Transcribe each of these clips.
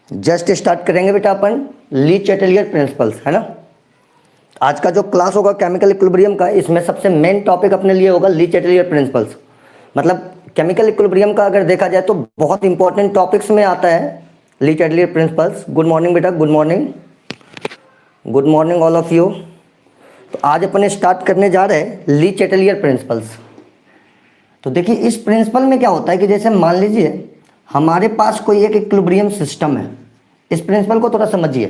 Just start करेंगे बेटा अपन ली Chatelier principles, है ना। आज का जो क्लास होगा केमिकल इक्विलिब्रियम का, इसमें सबसे मेन टॉपिक अपने लिए होगा ली चैटलियर प्रिंसिपल्स। मतलब केमिकल इक्विलिब्रियम का अगर देखा जाए तो बहुत इंपॉर्टेंट टॉपिक्स में आता है Le Chatelier principles. Good morning बेटा, good morning, good morning all of you. तो आज अपन स्टार्ट करने जा रहे हैं ली चैटलियर प्रिंसिपल्स। तो देखिए इस प्रिंसिपल में क्या होता है कि जैसे मान लीजिए हमारे पास कोई एक इक्विलिब्रियम सिस्टम है। इस प्रिंसिपल को थोड़ा समझिए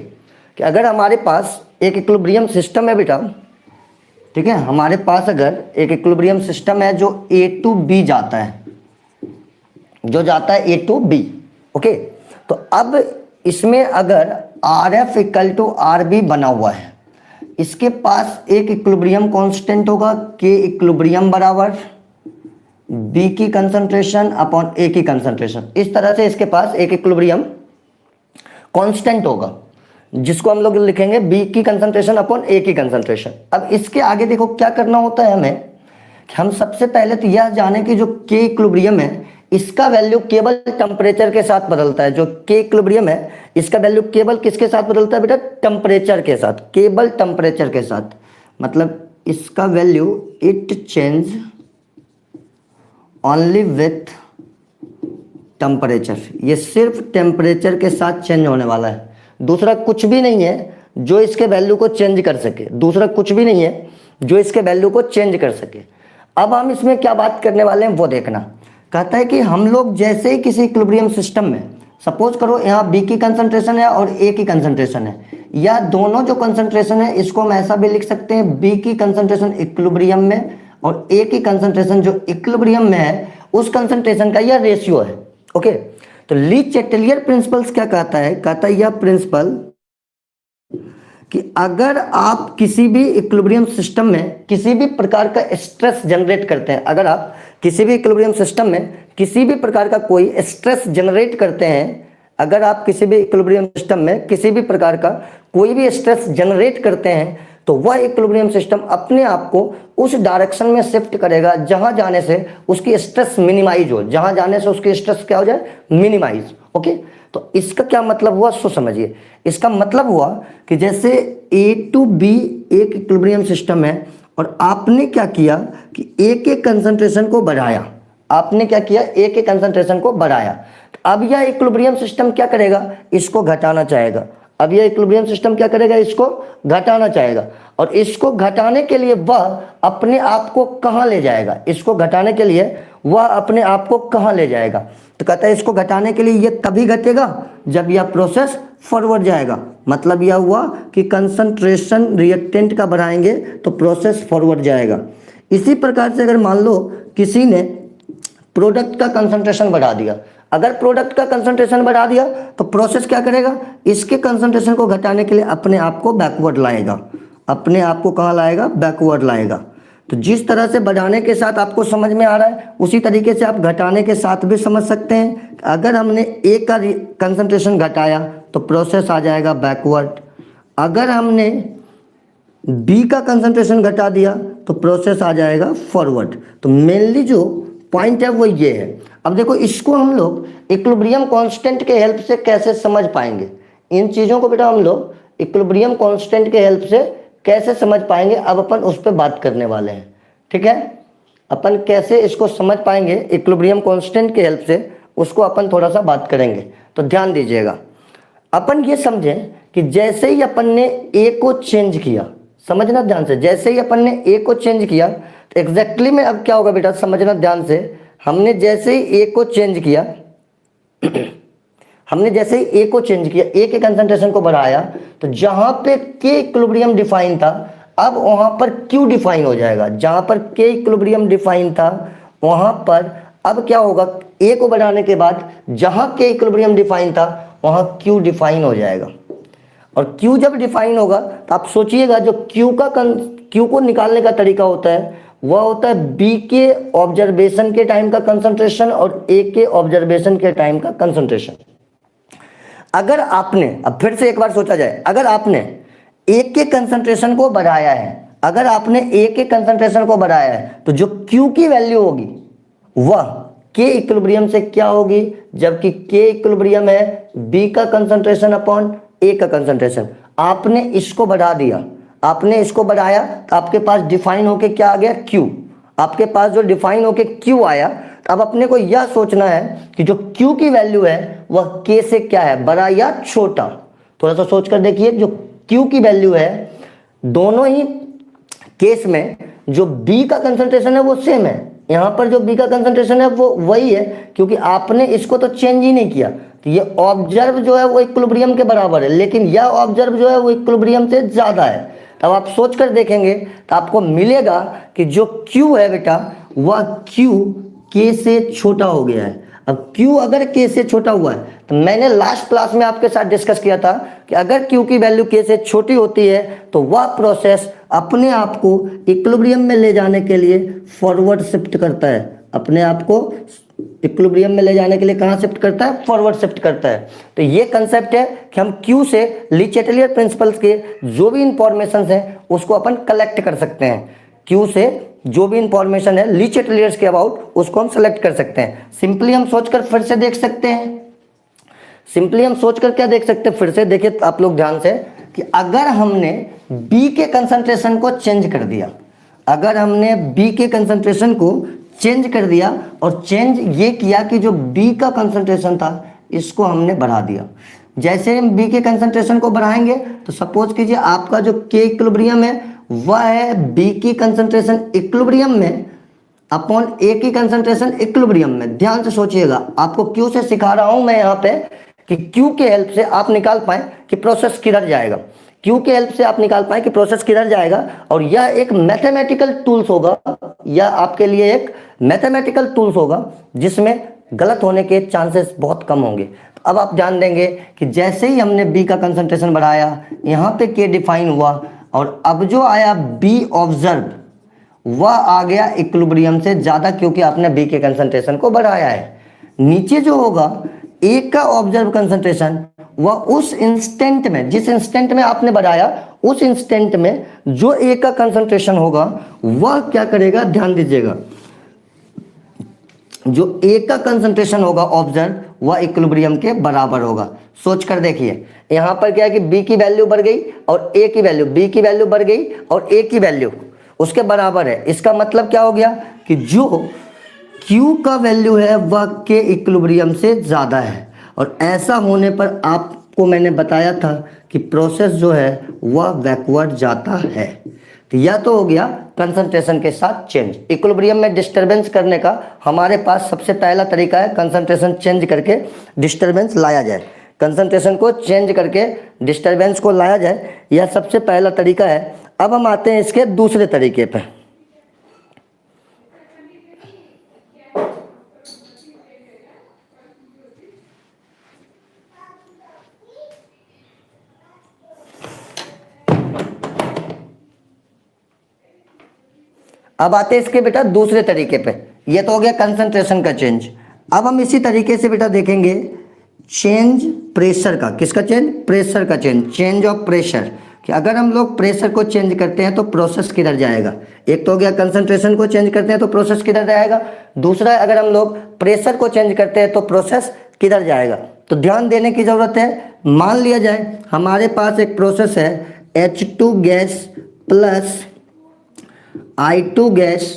कि अगर हमारे पास एक इक्विलिब्रियम सिस्टम है बेटा, ठीक है, हमारे पास अगर एक इक्विलिब्रियम सिस्टम है जो ए टू बी जाता है, जो जाता है ए टू बी, ओके। तो अब इसमें अगर R F equal to R B बना हुआ है, इसके पास एक इक्विलिब्रियम कांस्टेंट होगा के इक्विलिब्रियम बराबर बी की कंसंट्रेशन अपॉन ए की कंसंट्रेशन। इस तरह से इसके पास एक इक्विलिब्रियम कांस्टेंट होगा जिसको हम लोग लिखेंगे बी की कंसंट्रेशन अपॉन ए की कंसंट्रेशन। अब इसके आगे देखो क्या करना होता है हमें कि हम सबसे पहले तो यह जाने कि जो के इक्विलिब्रियम है इसका वैल्यू केवल टेम्परेचर के साथ बदलता है। जो के इक्विलिब्रियम है इसका वैल्यू केवल किसके साथ बदलता है बेटा? टेम्परेचर के साथ, केवल टेम्परेचर के साथ। मतलब इसका value it change only with temperature. ये सिर्फ टेम्परेचर के साथ चेंज होने वाला है, दूसरा कुछ भी नहीं है जो इसके वैल्यू को चेंज कर सके। दूसरा कुछ भी नहीं है जो इसके वैल्यू को चेंज कर सके। अब हम इसमें क्या बात करने वाले हैं वो देखना। कहता है कि हम लोग जैसे ही किसी इक्विलिब्रियम सिस्टम में, सपोज करो यहाँ बी की कंसंट्रेशन है और ए की कंसंट्रेशन है, या दोनों जो कंसंट्रेशन है इसको हम ऐसा भी लिख सकते हैं बी की कंसंट्रेशन इक्विलिब्रियम में और ए की कंसंट्रेशन जो इक्विलिब्रियम में है उस कंसंट्रेशन का यह रेशियो है, ओके। तो ली चैटलियर प्रिंसिपल्स क्या कहता है? कहता है यह प्रिंसिपल कि अगर आप किसी भी इक्विलिब्रियम सिस्टम में किसी भी प्रकार का स्ट्रेस जनरेट करते हैं, अगर आप किसी भी इक्विलिब्रियम सिस्टम में किसी भी प्रकार का कोई स्ट्रेस जनरेट करते हैं, अगर आप किसी भी इक्विलिब्रियम सिस्टम में किसी भी प्रकार का कोई भी स्ट्रेस जनरेट करते हैं तो वह इक्विलिब्रियम सिस्टम अपने आप को उस डायरेक्शन में शिफ्ट करेगा जहां जाने से उसकी स्ट्रेस मिनिमाइज हो, जहां जाने से उसकी स्ट्रेस क्या हो जाए? Minimise, okay. तो इसका क्या मतलब हुआ सो समझिए। इसका मतलब हुआ कि जैसे ए टू बी एक इक्विलिब्रियम सिस्टम है और आपने क्या किया कि ए के कंसंट्रेशन को बढ़ाया। आपने क्या किया? ए के कंसंट्रेशन को बढ़ाया। अब यह इक्विलिब्रियम सिस्टम क्या करेगा? इसको घटाना चाहेगा। अब यह इक्विलिब्रियम सिस्टम क्या करेगा? इसको घटाना चाहेगा। और इसको घटाने के लिए वह अपने आप को कहां ले जाएगा? इसको घटाने के लिए वह अपने आप को कहां ले जाएगा? तो कहता है इसको घटाने के लिए यह तभी घटेगा जब यह प्रोसेस फॉरवर्ड जाएगा। मतलब यह हुआ कि कंसंट्रेशन रिएक्टेंट का बढ़ाएंगे तो प्रोसेस फॉरवर्ड जाएगा। इसी प्रकार से अगर मान लो किसी ने प्रोडक्ट का कंसंट्रेशन बढ़ा दिया, अगर प्रोडक्ट का कंसंट्रेशन बढ़ा दिया तो प्रोसेस क्या करेगा? इसके कंसंट्रेशन को घटाने के लिए अपने आप को बैकवर्ड लाएगा। अपने आप को कहाँ लाएगा? बैकवर्ड लाएगा। तो जिस तरह से बढ़ाने के साथ आपको समझ में आ रहा है उसी तरीके से आप घटाने के साथ भी समझ सकते हैं। अगर हमने ए का कंसंट्रेशन घटाया तो प्रोसेस आ जाएगा बैकवर्ड। अगर हमने बी का कंसंट्रेशन घटा दिया तो प्रोसेस आ जाएगा फॉरवर्ड। तो मेनली जो पॉइंट है वो ये है। अब देखो इसको हम लोग इक्विलिब्रियम कांस्टेंट के हेल्प से कैसे समझ पाएंगे? इन चीज़ों को बेटा हम लोग इक्विलिब्रियम कांस्टेंट के हेल्प से कैसे समझ पाएंगे, अब अपन उस पर बात करने वाले हैं, ठीक है। अपन कैसे इसको समझ पाएंगे इक्विलिब्रियम कांस्टेंट के हेल्प से, उसको अपन थोड़ा सा बात करेंगे। तो ध्यान दीजिएगा, अपन ये समझें कि जैसे ही अपन ने ए को चेंज किया, समझना ध्यान से, जैसे ही अपन ने ए को चेंज किया तो एग्जैक्टली में अब क्या होगा बेटा? समझना ध्यान से। हमने जैसे ही ए को चेंज किया हमने जैसे ही ए को चेंज किया, ए के कंसंट्रेशन को बढ़ाया, तो जहां पे के इक्विलिब्रियम डिफाइन था अब वहां पर क्यू डिफाइन हो जाएगा। जहां पर के इक्विलिब्रियम डिफाइन था वहां पर अब क्या होगा? ए को बढ़ाने के बाद जहां के इक्विलिब्रियम डिफाइन था वहां क्यू डिफाइन हो जाएगा। और क्यू जब डिफाइन होगा तो आप सोचिएगा जो क्यू को निकालने का तरीका होता है वह होता है बी के ऑब्जर्वेशन के टाइम का कंसंट्रेशन और ए के ऑब्जर्वेशन के टाइम का कंसंट्रेशन। अगर आपने, अब फिर से एक बार सोचा जाए, अगर आपने ए के कंसंट्रेशन को बढ़ाया है, अगर आपने ए के कंसंट्रेशन को बढ़ाया है तो जो क्यू की वैल्यू होगी वह के इक्विलिब्रियम से क्या होगी, जबकि के इक्विलिब्रियम है बी का कंसंट्रेशन अपॉन ए का कंसंट्रेशन। आपने इसको बढ़ा दिया, आपने इसको बढ़ाया तो आपके पास डिफाइन होके क्या आ गया, क्यू। आपके पास जो डिफाइन होके क्यू आया, अब अपने को यह सोचना है कि जो क्यू की वैल्यू है वह के से क्या है, बड़ा या छोटा। थोड़ा सा सोच कर देखिए, जो क्यू की वैल्यू है दोनों ही केस में जो बी का कंसंट्रेशन है वो सेम है। यहाँ पर जो बी का कंसंट्रेशन है वो वही है, क्योंकि आपने इसको तो चेंज ही नहीं किया। तो ये ऑब्जर्व जो है वो इक्विलिब्रियम के बराबर है, लेकिन यह ऑब्जर्व जो है वो इक्विलिब्रियम से ज़्यादा है। तब आप सोच कर देखेंगे तो आपको मिलेगा कि जो Q है बेटा वह Q K से छोटा हो गया है। अब Q अगर K से छोटा हुआ है तो मैंने लास्ट क्लास में आपके साथ डिस्कस किया था कि अगर Q की वैल्यू K से छोटी होती है तो वह प्रोसेस अपने आप को इक्विलिब्रियम में ले जाने के लिए फॉरवर्ड शिफ्ट करता है। अपने आप को इक्विलिब्रियम में ले जाने के लिए कहाँ शिफ्ट करता है, फॉरवर्ड शिफ्ट करता है। तो ये कंसेप्ट है कि हम क्यू से ली चैटलियर प्रिंसिपल्स के जो भी इंफॉर्मेशन है उसको अपन कलेक्ट कर सकते हैं। क्यू से जो भी इंफॉर्मेशन है ली चैटलियर्स के अबाउट उसको हम सेलेक्ट कर सकते हैं। सिंपली हम सोचकर फिर से देख सकते हैं, सिंपली हम सोचकर क्या देख सकते हैं, फिर से देखिए आप लोग ध्यान से कि अगर हमने बी के कंसंट्रेशन को चेंज कर दिया, अगर हमने बी के कंसंट्रेशन को चेंज कर दिया और चेंज ये किया कि जो बी का कंसंट्रेशन था इसको हमने बढ़ा दिया। जैसे हम बी के कंसंट्रेशन को बढ़ाएंगे तो सपोज कीजिए आपका जो के इक्विलिब्रियम है वह है बी की कंसंट्रेशन इक्विलिब्रियम में अपॉन ए की कंसंट्रेशन इक्विलिब्रियम में। ध्यान से सोचिएगा, आपको क्यू से सिखा रहा हूं मैं यहाँ पे कि क्यू के हेल्प से आप निकाल पाए कि प्रोसेस किधर जाएगा, क्यू के हेल्प से आप निकाल पाए कि प्रोसेस किधर जाएगा। और यह एक मैथमेटिकल टूल्स होगा, यह आपके लिए एक मैथमेटिकल टूल्स होगा जिसमें गलत होने के चांसेस बहुत कम होंगे। अब आप जान देंगे कि जैसे ही हमने बी का कंसंट्रेशन बढ़ाया, यहाँ पे के डिफाइन हुआ और अब जो आया बी ऑब्जर्व वह आ गया इक्विलिब्रियम से ज़्यादा, क्योंकि आपने बी के कंसंट्रेशन को बढ़ाया है। नीचे जो होगा ए का ऑब्जर्व कंसंट्रेशन वह उस इंस्टेंट में, जिस इंस्टेंट में आपने बढ़ाया उस इंस्टेंट में जो ए का कंसंट्रेशन होगा वह क्या करेगा, ध्यान दीजिएगा, जो ए का कंसंट्रेशन होगा ऑब्जर्व वह इक्विलिब्रियम के बराबर होगा। सोच कर देखिए, यहां पर क्या है कि बी की वैल्यू बढ़ गई और ए की वैल्यू, बी की वैल्यू बढ़ गई और ए की वैल्यू उसके बराबर है। इसका मतलब क्या हो गया कि जो क्यू का वैल्यू है वह के इक्विलिब्रियम से ज़्यादा है। और ऐसा होने पर आपको मैंने बताया था कि प्रोसेस जो है वह बैकवर्ड जाता है। तो यह तो हो गया कंसंट्रेशन के साथ चेंज। इक्विलिब्रियम में डिस्टरबेंस करने का हमारे पास सबसे पहला तरीका है कंसंट्रेशन चेंज करके डिस्टरबेंस लाया जाए। कंसंट्रेशन को चेंज करके डिस्टरबेंस को लाया जाए, यह सबसे पहला तरीका है। अब हम आते हैं इसके दूसरे तरीके पर। अब आते हैं इसके बेटा दूसरे तरीके पे। ये तो हो गया कंसंट्रेशन का चेंज। अब हम इसी तरीके से बेटा देखेंगे चेंज प्रेशर का। किसका चेंज? प्रेशर का चेंज, चेंज ऑफ प्रेशर। कि अगर हम लोग प्रेशर को चेंज करते हैं तो प्रोसेस किधर जाएगा। एक तो हो गया कंसंट्रेशन को चेंज करते हैं तो प्रोसेस किधर जाएगा, दूसरा अगर हम लोग प्रेशर को चेंज करते हैं तो प्रोसेस किधर जाएगा। तो ध्यान देने की ज़रूरत है। मान लिया जाए हमारे पास एक प्रोसेस है H2 gas plus I2 gas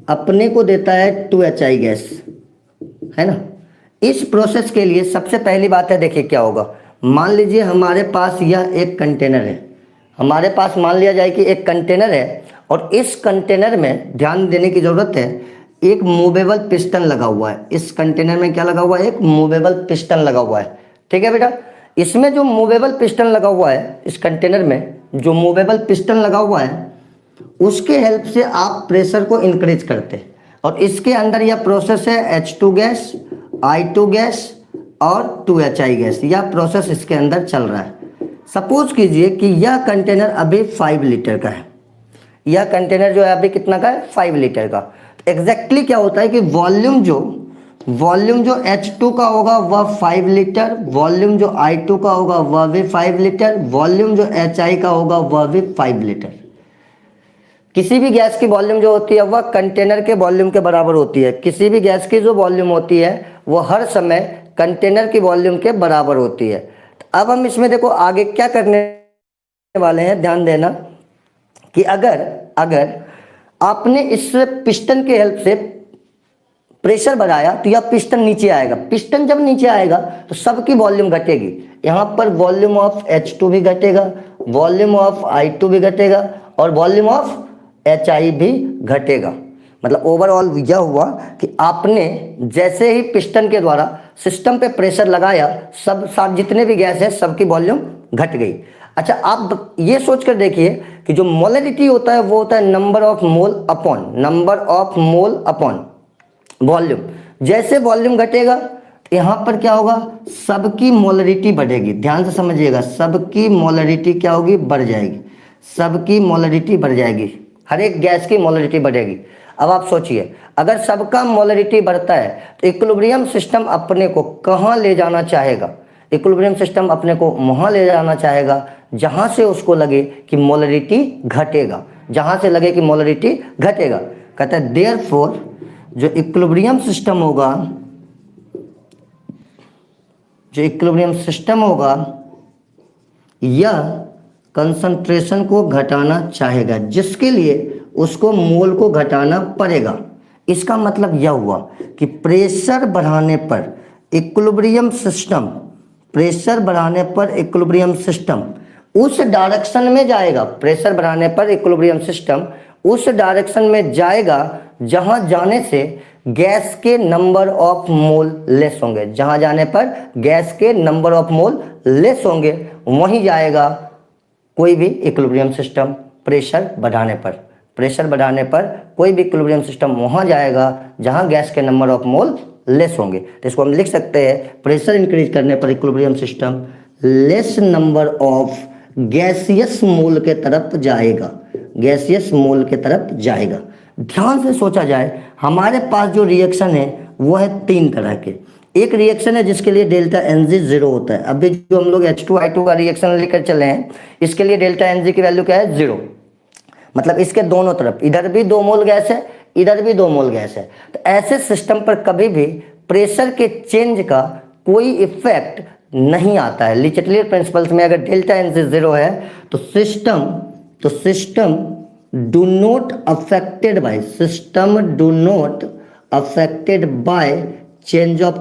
अपने को देता है 2HI गैस, है ना। इस प्रोसेस के लिए सबसे पहली बात है, देखिए क्या होगा। मान लीजिए हमारे पास यह एक कंटेनर है, हमारे पास मान लिया जाए कि एक कंटेनर है और इस कंटेनर में ध्यान देने की ज़रूरत है एक मूवेबल पिस्टन लगा हुआ है। इस कंटेनर में क्या लगा हुआ है? एक मूवेबल पिस्टन लगा हुआ है। ठीक है बेटा, इसमें जो मूवेबल पिस्टन लगा हुआ है, इस कंटेनर में जो मूवेबल पिस्टन लगा हुआ है उसके हेल्प से आप प्रेशर को इंक्रीज करते हैं। और इसके अंदर यह प्रोसेस है H2 गैस, I2 गैस और 2HI गैस। यह प्रोसेस इसके अंदर चल रहा है। सपोज कीजिए कि यह कंटेनर अभी 5 लीटर का है। यह कंटेनर जो है अभी कितना का है? 5 लीटर का। एग्जैक्टली क्या होता है कि वॉल्यूम जो H2 का होगा वह 5 लीटर, वॉल्यूम जो I2 का होगा वह भी 5 लीटर, वॉल्यूम जो HI का होगा वह भी 5 लीटर। किसी भी गैस की वॉल्यूम जो होती है वह कंटेनर के वॉल्यूम के बराबर होती है। किसी भी गैस की जो वॉल्यूम होती है वो हर समय कंटेनर की वॉल्यूम के बराबर होती है। तो अब हम इसमें देखो आगे क्या करने वाले हैं, ध्यान देना कि अगर आपने इस पिस्टन के हेल्प से प्रेशर बढ़ाया तो यह पिस्टन नीचे आएगा। पिस्टन जब नीचे आएगा तो सबकी वॉल्यूम घटेगी। यहाँ पर वॉल्यूम ऑफ H2 भी घटेगा, वॉल्यूम ऑफ I2 भी घटेगा और वॉल्यूम ऑफ HI भी घटेगा। मतलब ओवरऑल यह हुआ कि आपने जैसे ही पिस्टन के द्वारा सिस्टम पे प्रेशर लगाया, सब जितने भी गैस है सबकी वॉल्यूम घट गई। अच्छा, आप ये सोच कर देखिए कि जो मोलरिटी होता है वो होता है number of mole upon volume. जैसे वॉल्यूम घटेगा यहां पर क्या होगा, सबकी मोलरिटी बढ़ेगी। ध्यान से समझिएगा, सबकी मोलरिटी क्या होगी, बढ़ जाएगी। सबकी मोलरिटी बढ़ जाएगी, हर एक गैस की मोलरिटी बढ़ेगी। अब आप सोचिए, अगर सबका मोलरिटी बढ़ता है तो इक्विलिब्रियम सिस्टम अपने को कहां ले जाना चाहेगा? इक्विलिब्रियम सिस्टम अपने को वहां ले जाना चाहेगा जहां से उसको लगे कि मोलरिटी घटेगा, जहां से लगे कि मोलरिटी घटेगा। कहता है देयरफॉर जो इक्विलिब्रियम सिस्टम होगा यह कंसंट्रेशन को घटाना चाहेगा, जिसके लिए उसको मोल को घटाना पड़ेगा। इसका मतलब यह हुआ कि प्रेशर बढ़ाने पर इक्विलिब्रियम सिस्टम उस डायरेक्शन में जाएगा। प्रेशर बढ़ाने पर इक्विलिब्रियम सिस्टम उस डायरेक्शन में जाएगा जहां जाने से गैस के नंबर ऑफ मोल लेस होंगे। जहां जाने पर गैस के नंबर ऑफ मोल लेस होंगे वहीं जाएगा कोई भी इक्विलिब्रियम सिस्टम। प्रेशर बढ़ाने पर कोई भी इक्विलिब्रियम सिस्टम वहां जाएगा जहां गैस के नंबर ऑफ मोल लेस होंगे। तो इसको हम लिख सकते हैं, प्रेशर इंक्रीज करने पर equilibrium system less number of gaseous mole के तरफ जाएगा। ध्यान से सोचा जाए, हमारे पास जो रिएक्शन है वो है तीन तरह के। एक रिएक्शन है जिसके लिए डेल्टा Ng 0 होता है। अभी जो हम लोग H2I2 का रिएक्शन लेकर चले हैं, इसके लिए डेल्टा Ng की वैल्यू क्या है, 0। मतलब इसके दोनों तरफ, इधर भी 2 मोल गैस है, इधर भी 2 मोल गैस है। तो ऐसे सिस्टम पर कभी भी प्रेशर के चेंज का कोई इफेक्ट नहीं आता है। ली चैटलियर प्रिंसिपल्स में अगर डेल्टा Ng 0 है तो system do not affected by change of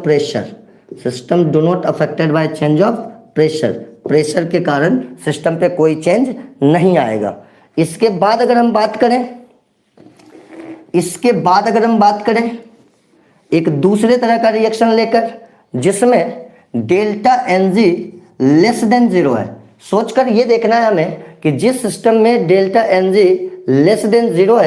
pressure. Pressure के कारण सिस्टम पे कोई चेंज नहीं आएगा। इसके बाद अगर हम बात करें एक दूसरे तरह का रिएक्शन लेकर जिसमें डेल्टा Ng लेस देन 0 है। सोचकर ये देखना है हमें कि जिस सिस्टम में डेल्टा Ng लेस देन 0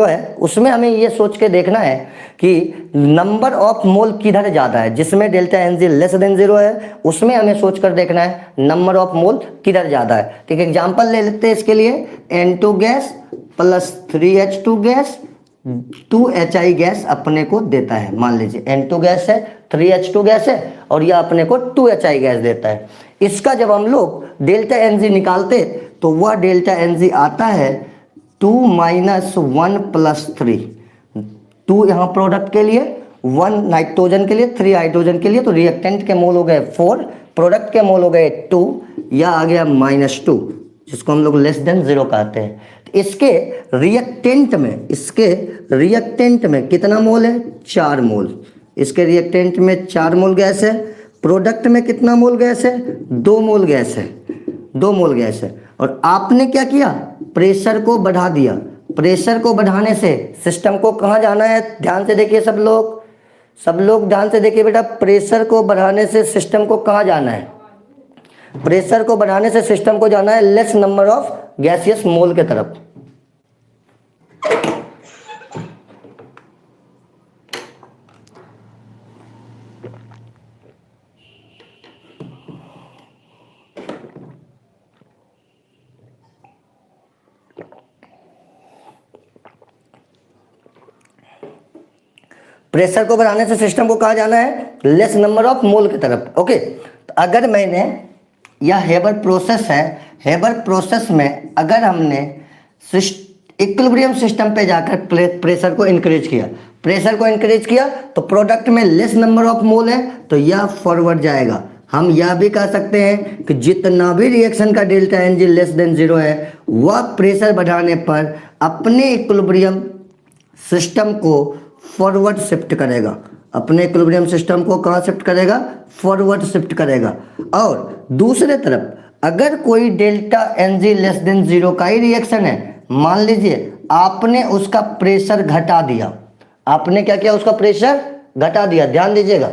है, उसमें हमें ये सोच के देखना है कि नंबर ऑफ मोल किधर ज़्यादा है। जिसमें डेल्टा Ng लेस देन 0 है उसमें हमें सोच कर देखना है नंबर ऑफ मोल किधर ज़्यादा है। ठीक है, एग्जाम्पल ले लेते हैं इसके लिए। N2 gas plus 3H2 gas 2HI gas अपने को देता है। मान लीजिए N2 गैस है, 3H2 गैस है और यह अपने को 2HI गैस देता है। इसका जब हम लोग डेल्टा Ng निकालते तो वह डेल्टा Ng आता है 2 - 1 + 3। 2 यहाँ प्रोडक्ट के लिए, 1 नाइट्रोजन के लिए, 3 हाइड्रोजन के लिए। तो रिएक्टेंट के मोल हो गए 4, प्रोडक्ट के मोल हो गए 2, या आ गया -2, जिसको हम लोग लेस देन 0 कहते हैं। इसके रिएक्टेंट में कितना मोल है, 4 मोल। इसके रिएक्टेंट में 4 मोल गैस है। प्रोडक्ट में कितना मोल गैस है, 2 मोल गैस है। और आपने क्या किया, प्रेशर को बढ़ा दिया। प्रेशर को बढ़ाने से सिस्टम को कहाँ जाना है, ध्यान से देखिए सब लोग ध्यान से देखिए बेटा। प्रेशर को बढ़ाने से सिस्टम को कहाँ जाना है, प्रेशर को बढ़ाने से सिस्टम को जाना है less number of gaseous mole के तरफ। प्रेशर को बढ़ाने से सिस्टम को कहाँ जाना है, लेस नंबर ऑफ मोल की तरफ। ओके, तो अगर मैंने यह हेबर प्रोसेस है हेबर प्रोसेस में अगर हमने इक्विलिब्रियम सिस्टम पे जाकर प्रेशर को इंक्रीज किया तो प्रोडक्ट में लेस नंबर ऑफ मोल है तो यह फॉरवर्ड जाएगा। हम यह भी कह सकते हैं कि जितना भी रिएक्शन का delta N G less than 0 है वह प्रेशर बढ़ाने पर अपने इक्विलिब्रियम सिस्टम को फॉरवर्ड शिफ्ट करेगा। अपने इक्विलिब्रियम सिस्टम को कहाँ शिफ्ट करेगा? फॉरवर्ड शिफ्ट करेगा। और दूसरे तरफ अगर कोई delta N G less than 0 का ही रिएक्शन है, मान लीजिए आपने उसका प्रेशर घटा दिया, आपने क्या किया? उसका प्रेशर घटा दिया। ध्यान दीजिएगा,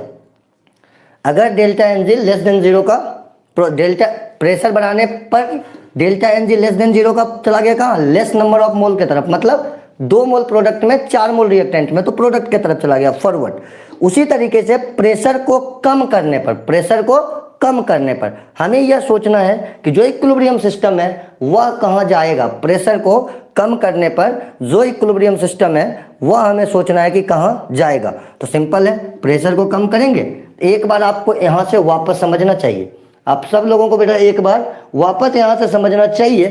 अगर delta N G less than 0 का डेल्टा प्रेशर बढ़ाने पर delta N G less than 0 का चला गया कहाँ? लेस नंबर ऑफ मोल के तरफ, मतलब 2 मोल प्रोडक्ट में 4 मोल रिएक्टेंट में, तो प्रोडक्ट के तरफ चला गया फॉरवर्ड। उसी तरीके से प्रेशर को कम करने पर हमें यह सोचना है कि जो इक्विलिब्रियम सिस्टम है वह कहाँ जाएगा। प्रेशर को कम करने पर जो इक्विलिब्रियम सिस्टम है वह हमें सोचना है कि कहाँ जाएगा। तो सिंपल है, प्रेशर को कम करेंगे। एक बार आपको यहाँ से वापस समझना चाहिए, आप सब लोगों को बेटा एक बार वापस यहाँ से समझना चाहिए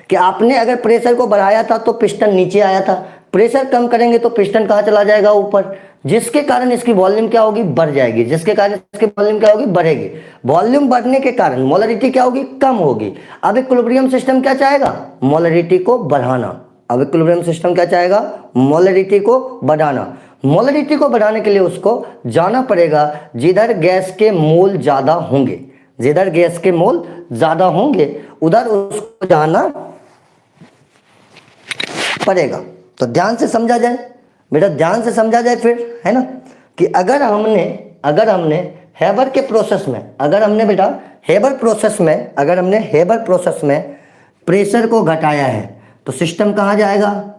कि आपने अगर प्रेशर को बढ़ाया था तो पिस्टन नीचे आया था, प्रेशर कम करेंगे तो पिस्टन कहाँ चला जाएगा? ऊपर, जिसके कारण इसकी वॉल्यूम क्या होगी? बढ़ जाएगी। जिसके कारण इसकी वॉल्यूम क्या होगी? बढ़ेगी। वॉल्यूम बढ़ने के कारण मोलरिटी क्या होगी? कम होगी। अब इक्विलिब्रियम सिस्टम क्या चाहेगा? मोलरिटी को बढ़ाना। अब इक्विलिब्रियम सिस्टम क्या चाहेगा? मोलरिटी को बढ़ाना। मोलरिटी को बढ़ाने के लिए उसको जाना पड़ेगा जिधर गैस के मोल ज्यादा होंगे, जिधर गैस के मोल ज्यादा होंगे उधर उसको जाना पड़ेगा। तो ध्यान से समझा जाए बेटा, ध्यान से समझा जाए फिर, है ना, कि अगर हमने हेबर के प्रोसेस में, अगर हमने हेबर प्रोसेस में प्रेशर को घटाया है तो सिस्टम कहाँ जाएगा?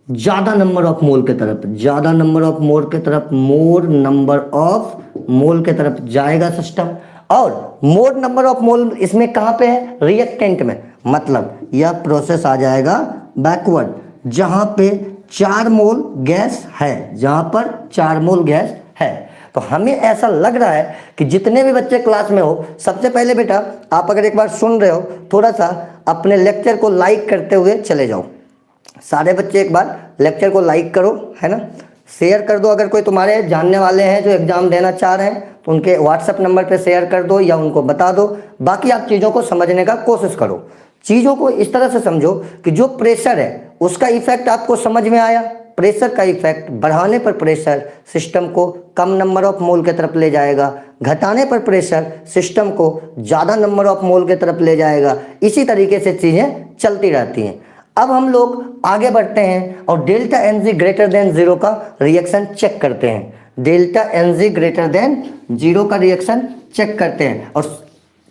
ज्यादा नंबर ऑफ मोल के तरफ, ज्यादा नंबर ऑफ मोल के तरफ, मोर नंबर ऑफ मोल के तरफ जाएगा सिस्टम। और मोर नंबर ऑफ मोल इसमें कहाँ पे है? रिएक्टेंट में। मतलब यह प्रोसेस आ जाएगा बैकवर्ड, जहां पे 4 मोल गैस है, जहां पर 4 मोल गैस है। तो हमें ऐसा लग रहा है कि जितने भी बच्चे क्लास में हो, सबसे पहले बेटा आप अगर एक बार सुन रहे हो, थोड़ा सा अपने लेक्चर को लाइक करते हुए चले जाओ। सारे बच्चे एक बार लेक्चर को लाइक करो, है ना, शेयर कर दो। अगर कोई तुम्हारे जानने वाले हैं जो एग्जाम देना चाह रहे हैं तो उनके व्हाट्सएप नंबर पे शेयर कर दो या उनको बता दो। बाकी आप चीज़ों को समझने का कोशिश करो, चीज़ों को इस तरह से समझो कि जो प्रेशर है उसका इफेक्ट आपको समझ में आया। प्रेशर का इफेक्ट बढ़ाने पर प्रेशर सिस्टम को कम नंबर ऑफ मोल के तरफ ले जाएगा, घटाने पर प्रेशर सिस्टम को ज़्यादा नंबर ऑफ मोल के तरफ ले जाएगा। इसी तरीके से चीज़ें चलती रहती हैं। अब हम लोग आगे बढ़ते हैं और delta N G greater than 0 का रिएक्शन चेक करते हैं। Delta N G greater than 0 का रिएक्शन चेक करते हैं। और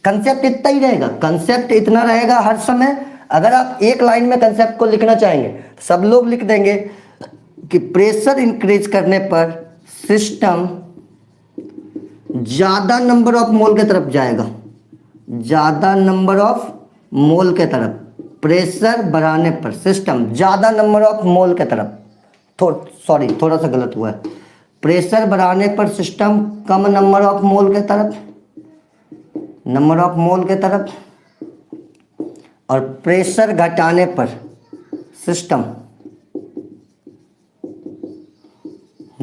कंसेप्ट इतना ही रहेगा, कंसेप्ट इतना रहेगा हर समय। अगर आप एक लाइन में कंसेप्ट को लिखना चाहेंगे, सब लोग लिख देंगे कि प्रेशर इंक्रीज करने पर सिस्टम ज्यादा नंबर ऑफ मोल की तरफ जाएगा, ज्यादा नंबर ऑफ मोल के तरफ। प्रेशर बढ़ाने पर सिस्टम ज्यादा नंबर ऑफ मोल के तरफ, थोड़ा सा गलत हुआ है। प्रेशर बढ़ाने पर system come number of mole के तरफ, नंबर ऑफ मोल के तरफ, और प्रेशर घटाने पर सिस्टम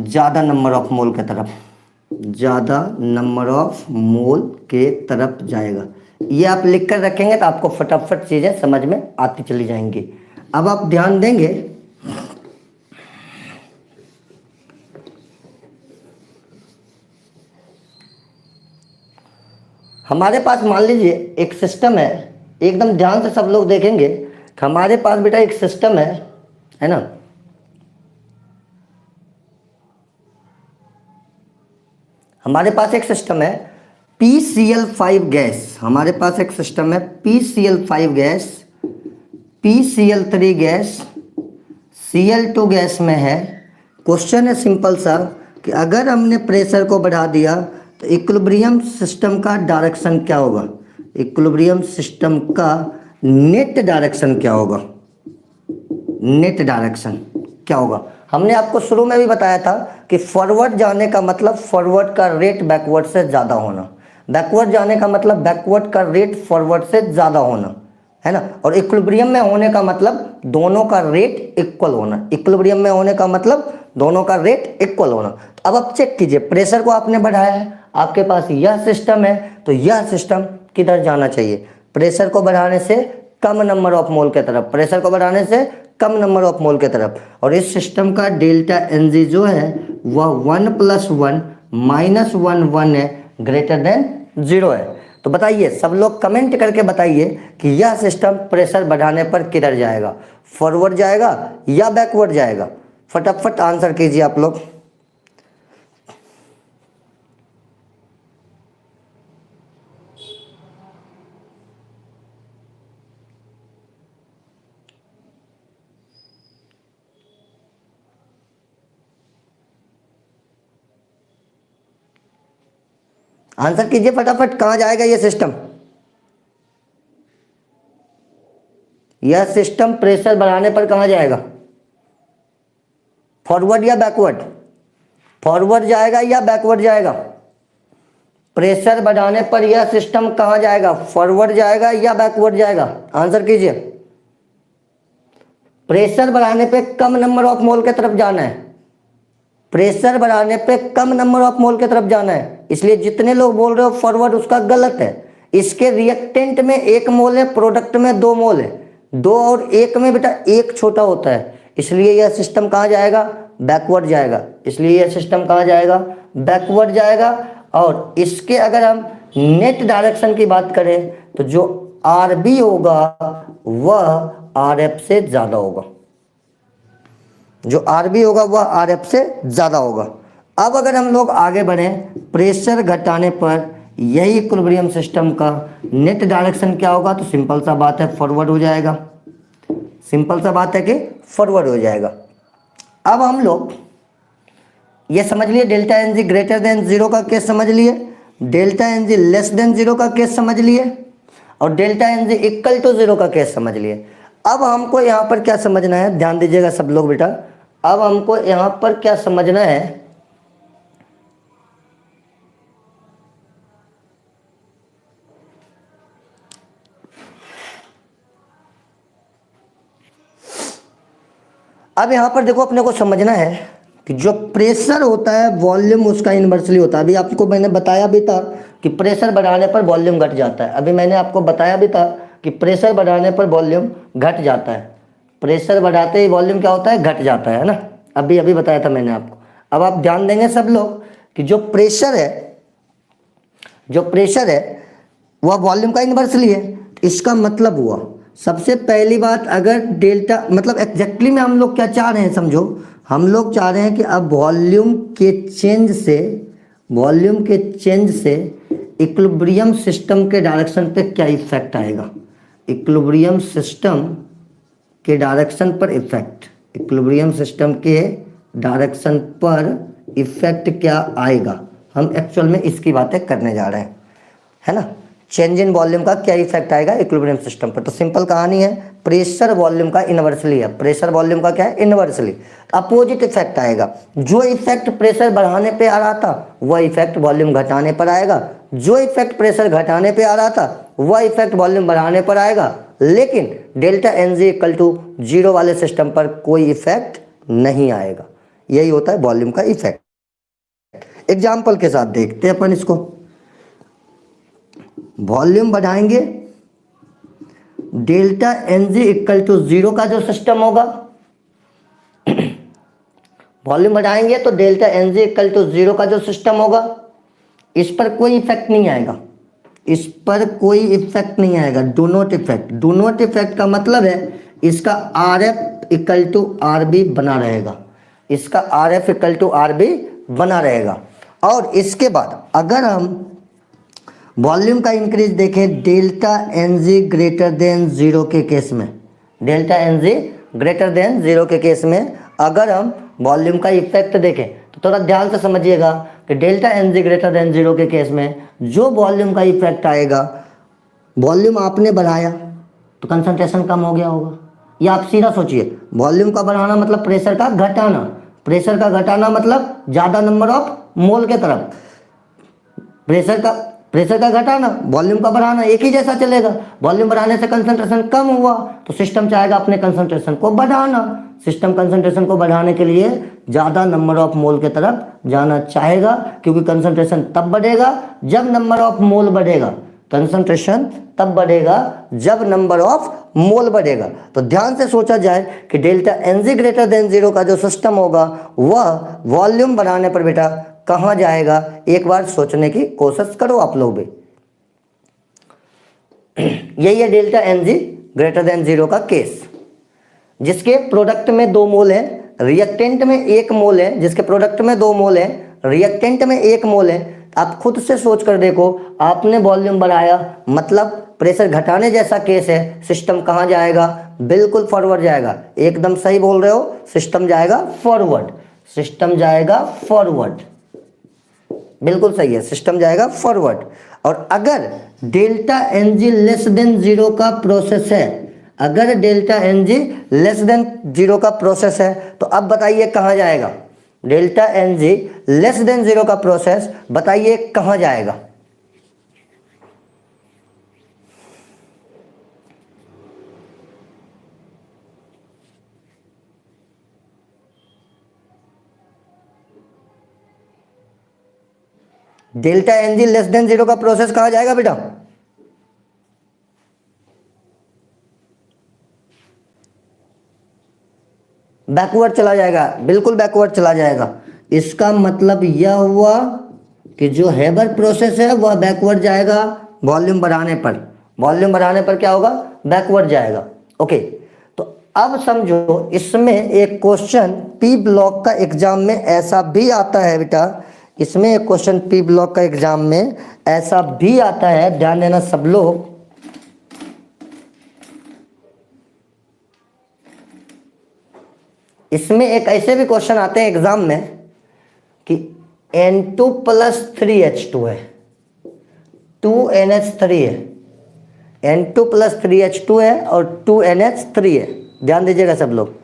ज़्यादा नंबर ऑफ मोल के तरफ, ज़्यादा नंबर ऑफ मोल के तरफ जाएगा। ये आप लिख कर रखेंगे तो आपको फटाफट चीज़ें समझ में आती चली जाएंगी। अब आप ध्यान देंगे, हमारे पास मान लीजिए एक सिस्टम है, एकदम ध्यान से सब लोग देखेंगे कि हमारे पास बेटा एक सिस्टम है ना, हमारे पास एक सिस्टम है PCl5 गैस, हमारे पास एक सिस्टम है PCl5 gas, PCl3 gas, Cl2 gas में है। क्वेश्चन है सिंपल सा कि अगर हमने प्रेशर को बढ़ा दिया तो इक्विलिब्रियम सिस्टम का डायरेक्शन क्या होगा? इक्विलिब्रियम सिस्टम का नेट डायरेक्शन क्या होगा? नेट डायरेक्शन क्या होगा? हमने आपको शुरू में भी बताया था कि फॉरवर्ड जाने का मतलब फॉरवर्ड का रेट बैकवर्ड से ज़्यादा होना। बैकवर्ड जाने का मतलब बैकवर्ड का रेट फॉरवर्ड से ज़्यादा होना, है ना। और इक्विलिब्रियम में होने का मतलब दोनों का रेट इक्वल होना। इक्विलिब्रियम में होने का मतलब दोनों का रेट इक्वल होना। तो अब आप चेक कीजिए, प्रेशर को आपने बढ़ाया है, आपके पास यह सिस्टम है, तो यह सिस्टम किधर जाना चाहिए? प्रेशर को बढ़ाने से कम नंबर ऑफ मोल के तरफ, प्रेशर को बढ़ाने से कम नंबर ऑफ मोल के तरफ। और इस सिस्टम का डेल्टा एन जी जो है वह 1 + 1 - 1 1 है, ग्रेटर देन 0 है। तो बताइए, सब लोग कमेंट करके बताइए कि यह सिस्टम प्रेशर बढ़ाने पर किधर जाएगा, फॉरवर्ड जाएगा या बैकवर्ड जाएगा? फटाफट आंसर कीजिए आप लोग। आंसर कीजिए फटाफट, कहां जाएगा ये सिस्टम? यह सिस्टम प्रेशर बढ़ाने पर कहां जाएगा? फॉरवर्ड या बैकवर्ड? फॉरवर्ड जाएगा या बैकवर्ड जाएगा? प्रेशर बढ़ाने पर यह सिस्टम कहां जाएगा? फॉरवर्ड जाएगा या बैकवर्ड जाएगा? आंसर कीजिए। प्रेशर बढ़ाने पे कम नंबर ऑफ मोल के तरफ जाना है, प्रेशर बढ़ाने पे कम नंबर ऑफ मोल के तरफ जाना है। इसलिए जितने लोग बोल रहे हो फॉरवर्ड, उसका गलत है। इसके रिएक्टेंट में 1 मोल है, प्रोडक्ट में 2 मोल है। 2 और 1 में बेटा 1 छोटा होता है, इसलिए यह सिस्टम कहाँ जाएगा? बैकवर्ड जाएगा। इसलिए यह सिस्टम कहाँ जाएगा? बैकवर्ड जाएगा। और इसके अगर हम नेट डायरेक्शन की बात करें तो जो आर बी होगा वह आर एफ से ज़्यादा होगा, जो आर बी होगा वह आर एफ से ज़्यादा होगा। अब अगर हम लोग आगे बढ़ें, प्रेशर घटाने पर यही इक्विलिब्रियम सिस्टम का नेट डायरेक्शन क्या होगा? तो सिंपल सा बात है, फॉरवर्ड हो जाएगा। सिंपल सा बात है कि फॉरवर्ड हो जाएगा। अब हम लोग ये समझ लिए, delta N G greater than 0 का केस समझ लिए, delta N G less than 0 का केस समझ लिए, और delta N G equal to 0 का केस समझ लिए। अब हमको यहाँ पर क्या समझना है, ध्यान दीजिएगा सब लोग बेटा। अब हमको यहाँ पर क्या समझना है, अब यहाँ पर देखो, अपने को समझना है कि जो प्रेशर होता है वॉल्यूम उसका इन्वर्सली होता है। अभी आपको मैंने बताया भी था कि प्रेशर बढ़ाने पर वॉल्यूम घट जाता है। अभी मैंने आपको बताया भी था कि प्रेशर बढ़ाने पर वॉल्यूम घट जाता है। प्रेशर बढ़ाते ही वॉल्यूम क्या होता है? घट जाता है ना। अभी अभी बताया था मैंने आपको। अब आप ध्यान देंगे सब लोग कि जो प्रेशर है वह वॉल्यूम का इन्वर्सली है। इसका मतलब हुआ, सबसे पहली बात, अगर डेल्टा मतलब एग्जैक्टली में हम लोग क्या चाह रहे हैं, समझो हम लोग चाह रहे हैं कि अब वॉल्यूम के चेंज से इक्विलिब्रियम सिस्टम के डायरेक्शन पे क्या इफेक्ट आएगा। इक्विलिब्रियम सिस्टम के डायरेक्शन पर इफेक्ट, इक्विलिब्रियम सिस्टम के डायरेक्शन पर इफेक्ट क्या आएगा, हम एक्चुअल में इसकी बातें करने जा रहे हैं, है ना। चेंज इन वॉल्यूम का क्या इफेक्ट आएगा इक्विलिब्रियम सिस्टम पर। तो सिंपल कहानी है, प्रेशर वॉल्यूम का इनवर्सली है। प्रेशर वॉल्यूम का क्या है? इनवर्सली। अपोजिट इफेक्ट आएगा। जो इफेक्ट प्रेशर बढ़ाने पे आ रहा था वह इफेक्ट वॉल्यूम घटाने पर आएगा, जो इफेक्ट प्रेशर घटाने पे आ रहा था वह इफेक्ट वॉल्यूम बढ़ाने पर आएगा। लेकिन delta N G equal to 0 वाले सिस्टम पर कोई इफेक्ट नहीं आएगा। यही होता है वॉल्यूम का इफेक्ट। एग्जाम्पल के साथ देखते हैं अपन इसको। वॉल्यूम बढ़ाएंगे, delta N G equal to 0 का जो सिस्टम होगा, वॉल्यूम बढ़ाएंगे तो delta N G equal to 0 का जो सिस्टम होगा, इस पर कोई इफेक्ट नहीं आएगा, इस पर कोई इफेक्ट नहीं आएगा। Do not effect. Do not effect का मतलब है इसका R F equal to R B बना रहेगा, इसका R F equal to R B बना रहेगा। और इसके बाद अगर हम वॉल्यूम का इंक्रीज देखें delta N G greater than 0 के केस में, delta N G greater than 0 के केस में अगर हम वॉल्यूम का इफेक्ट देखें तो थोड़ा ध्यान से समझिएगा कि delta N G greater than 0 के केस में जो वॉल्यूम का इफेक्ट आएगा, वॉल्यूम आपने बढ़ाया तो कंसंट्रेशन कम हो गया होगा। या आप सीधा सोचिए, वॉल्यूम का बढ़ाना मतलब प्रेशर का घटाना, प्रेशर का घटाना मतलब ज़्यादा नंबर ऑफ मोल के तरफ, प्रेशर का प्रेशर का घटाना, वॉल्यूम का बढ़ाना, एक ही जैसा चलेगा। वॉल्यूम बढ़ाने से कंसंट्रेशन कम हुआ तो सिस्टम चाहेगा अपने कंसंट्रेशन को बढ़ाना। सिस्टम कंसंट्रेशन को बढ़ाने के लिए ज़्यादा नंबर ऑफ मोल की तरफ जाना चाहेगा, क्योंकि कंसंट्रेशन तब बढ़ेगा जब नंबर ऑफ मोल बढ़ेगा। कंसंट्रेशन तब बढ़ेगा जब नंबर ऑफ मोल बढ़ेगा। तो ध्यान से सोचा जाए कि डेल्टा एनजी ग्रेटर देन 0 का जो सिस्टम होगा वह वॉल्यूम बढ़ाने पर बेटा कहां जाएगा, एक बार सोचने की कोशिश करो आप लोग भी। यही है डेल्टा एनजी ग्रेटर देन 0 का केस, जिसके प्रोडक्ट में 2 मोल है, रिएक्टेंट में 1 मोल है। जिसके प्रोडक्ट में 2 मोल है, रिएक्टेंट में 1 मोल है। आप खुद से सोच कर देखो, आपने वॉल्यूम बढ़ाया मतलब प्रेशर घटाने जैसा केस है। सिस्टम कहां जाएगा, बिल्कुल फॉरवर्ड जाएगा। एकदम सही बोल रहे हो, सिस्टम जाएगा फॉरवर्ड। सिस्टम जाएगा फॉरवर्ड, बिल्कुल सही है, सिस्टम जाएगा फॉरवर्ड। और अगर डेल्टा एनजी लेस देन 0 का प्रोसेस है, अगर डेल्टा एनजी लेस देन 0 का प्रोसेस है तो अब बताइए कहां जाएगा। डेल्टा एनजी लेस देन 0 का प्रोसेस बताइए कहां जाएगा। डेल्टा एनजी लेस देन 0 का प्रोसेस कहां जाएगा बेटा, बैकवर्ड चला जाएगा, बिल्कुल बैकवर्ड चला जाएगा। इसका मतलब यह हुआ कि जो हेबर प्रोसेस है वह बैकवर्ड जाएगा वॉल्यूम बढ़ाने पर। वॉल्यूम बढ़ाने पर क्या होगा, बैकवर्ड जाएगा। ओके, तो अब समझो इसमें एक क्वेश्चन पी ब्लॉक का एग्जाम में ऐसा भी आता है बेटा, इसमें एक क्वेश्चन पी ब्लॉक का एग्जाम में ऐसा भी आता है, ध्यान देना सब लोग। इसमें एक ऐसे भी क्वेश्चन आते हैं एग्जाम में कि N2 प्लस 3H2 है, 2NH3 है, N2 प्लस 3H2 है और 2NH3 है। ध्यान दीजिएगा सब लोग,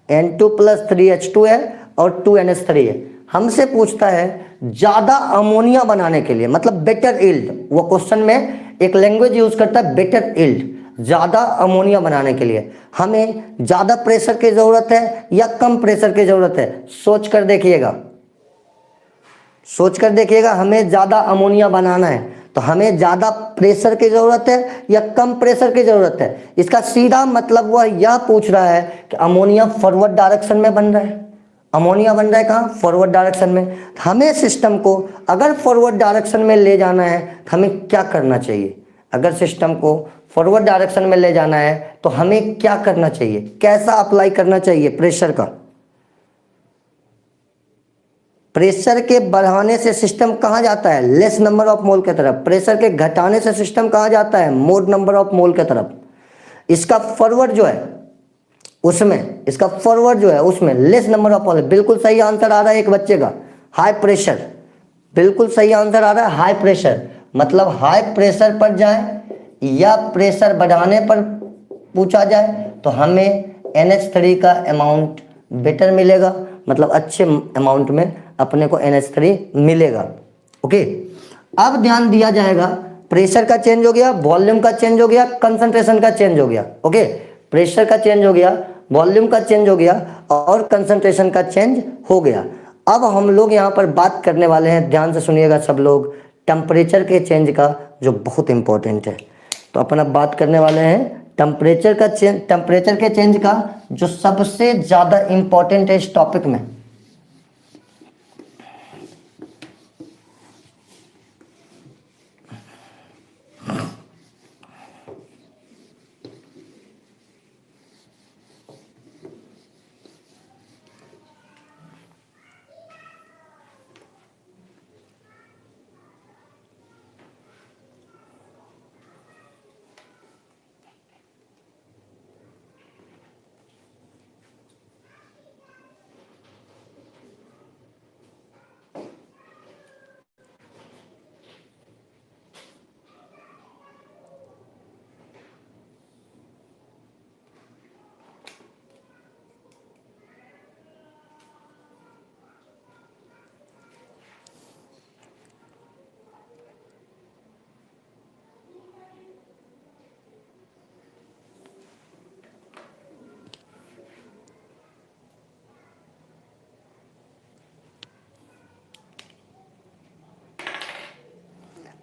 N2 प्लस 3H2 है और 2NH3 है। हमसे पूछता है ज़्यादा अमोनिया बनाने के लिए, मतलब बेटर यील्ड, वो क्वेश्चन में एक लैंग्वेज यूज करता है बेटर यील्ड। ज़्यादा अमोनिया बनाने के लिए हमें ज़्यादा प्रेशर की ज़रूरत है या कम प्रेशर की ज़रूरत है, सोच कर देखिएगा, सोच कर देखिएगा। हमें ज़्यादा अमोनिया बनाना है तो हमें ज़्यादा प्रेशर की ज़रूरत है या कम प्रेशर की ज़रूरत है। इसका सीधा मतलब वह यह पूछ रहा है कि अमोनिया फॉरवर्ड डायरेक्शन में बन रहा है। अमोनिया बन रहा है कहाँ, फॉरवर्ड डायरेक्शन में। हमें सिस्टम को अगर फॉरवर्ड डायरेक्शन में ले जाना है तो हमें क्या करना चाहिए, अगर सिस्टम को फॉरवर्ड डायरेक्शन में ले जाना है तो हमें क्या करना चाहिए, कैसा अप्लाई करना चाहिए प्रेशर का। प्रेशर के बढ़ाने से सिस्टम कहाँ जाता है, लेस नंबर ऑफ मोल की तरफ। प्रेशर के घटाने से सिस्टम कहाँ जाता है, मोर नंबर ऑफ मोल की तरफ। इसका फॉरवर्ड जो है उसमें, इसका फॉरवर्ड जो है उसमें लेस नंबर ऑफ मोल। बिल्कुल सही आंसर आ रहा है एक बच्चे का, हाई प्रेशर। बिल्कुल सही आंसर आ रहा है हाई प्रेशर, मतलब हाई प्रेशर पर जाए या प्रेशर बढ़ाने पर पूछा जाए तो हमें NH3 का अमाउंट बेटर मिलेगा, मतलब अच्छे अमाउंट में अपने को NH3 मिलेगा। ओके, अब ध्यान दिया जाएगा, प्रेशर का चेंज हो गया, वॉल्यूम का चेंज हो गया, कंसंट्रेशन का चेंज हो गया। ओके, प्रेशर का चेंज हो गया, वॉल्यूम का चेंज हो गया और कंसंट्रेशन का चेंज हो गया। अब हम लोग यहाँ पर बात करने वाले हैं, ध्यान से सुनिएगा सब लोग, टेम्परेचर के चेंज का, जो बहुत इंपॉर्टेंट है। तो अपन अब बात करने वाले हैं टेम्परेचर का चेंज, टेम्परेचर के चेंज का, जो सबसे ज़्यादा इंपॉर्टेंट है इस टॉपिक में।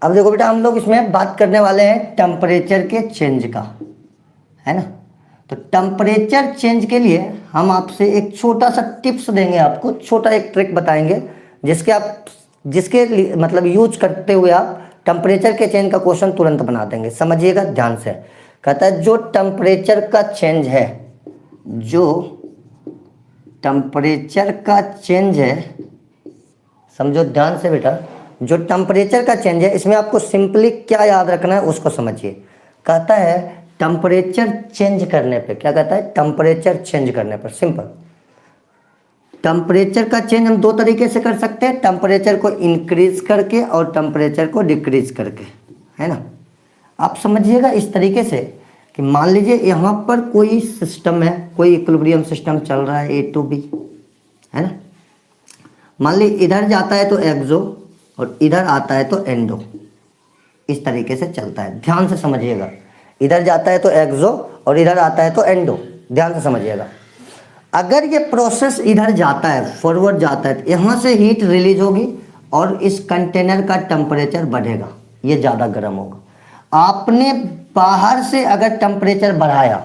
अब देखो बेटा, हम लोग इसमें बात करने वाले हैं टेम्परेचर के चेंज का, है ना। तो टेम्परेचर चेंज के लिए हम आपसे एक छोटा सा टिप्स देंगे, आपको छोटा एक ट्रिक बताएंगे जिसके मतलब यूज करते हुए आप टेम्परेचर के चेंज का क्वेश्चन तुरंत बना देंगे। समझिएगा ध्यान से। कहता है जो टेम्परेचर का चेंज है, जो टेम्परेचर का चेंज है, समझो ध्यान से बेटा, जो टेम्परेचर का चेंज है, इसमें आपको सिंपली क्या याद रखना है उसको समझिए। कहता है टेम्परेचर चेंज करने पे, क्या कहता है, टेम्परेचर चेंज करने पर, सिंपल। टेम्परेचर का चेंज हम दो तरीके से कर सकते हैं, टेम्परेचर को इंक्रीज करके और टेम्परेचर को डिक्रीज करके, है ना। आप समझिएगा इस तरीके से कि मान लीजिए यहाँ पर कोई सिस्टम है, कोई इक्विलिब्रियम सिस्टम चल रहा है A to B, है ना। मान ली इधर जाता है तो एक्सो और इधर आता है तो एंडो, इस तरीके से चलता है। ध्यान से समझिएगा, इधर जाता है तो एक्सो और इधर आता है तो एंडो, ध्यान से समझिएगा। अगर ये प्रोसेस इधर जाता है, फॉरवर्ड जाता है, तो यहाँ से हीट रिलीज होगी और इस कंटेनर का टेम्परेचर बढ़ेगा, ये ज़्यादा गर्म होगा। आपने बाहर से अगर टेम्परेचर बढ़ाया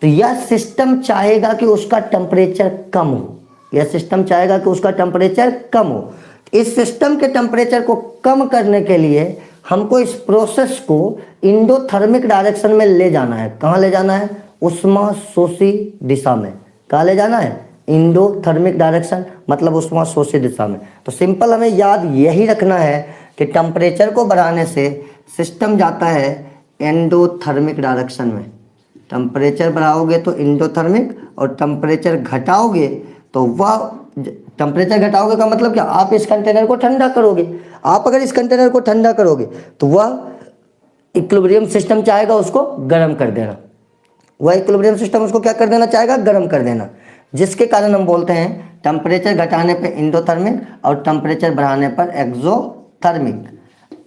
तो यह सिस्टम चाहेगा कि उसका टेम्परेचर कम हो, यह सिस्टम चाहेगा कि उसका टेम्परेचर कम हो। इस सिस्टम के टेम्परेचर को कम करने के लिए हमको इस प्रोसेस को इंडोथर्मिक डायरेक्शन में ले जाना है। कहाँ ले जाना है, उष्मा शोषी दिशा में। कहाँ ले जाना है, इंडोथर्मिक डायरेक्शन, मतलब उष्मा शोषी दिशा में। तो सिंपल हमें याद यही रखना है कि टेम्परेचर को बढ़ाने से सिस्टम जाता है एंडोथर्मिक डायरेक्शन में। टेम्परेचर बढ़ाओगे तो इंडोथर्मिक, और टेम्परेचर घटाओगे तो वह, टेम्परेचर घटाओगे का मतलब क्या, आप इस कंटेनर को ठंडा करोगे। आप अगर इस कंटेनर को ठंडा करोगे तो वह इक्विलिब्रियम सिस्टम चाहेगा उसको गर्म कर देना, वह इक्विलिब्रियम सिस्टम उसको क्या कर देना चाहेगा, गर्म कर देना। जिसके कारण हम बोलते हैं टेम्परेचर घटाने पे इंडोथर्मिक और टेम्परेचर बढ़ाने पर एक्सोथर्मिक।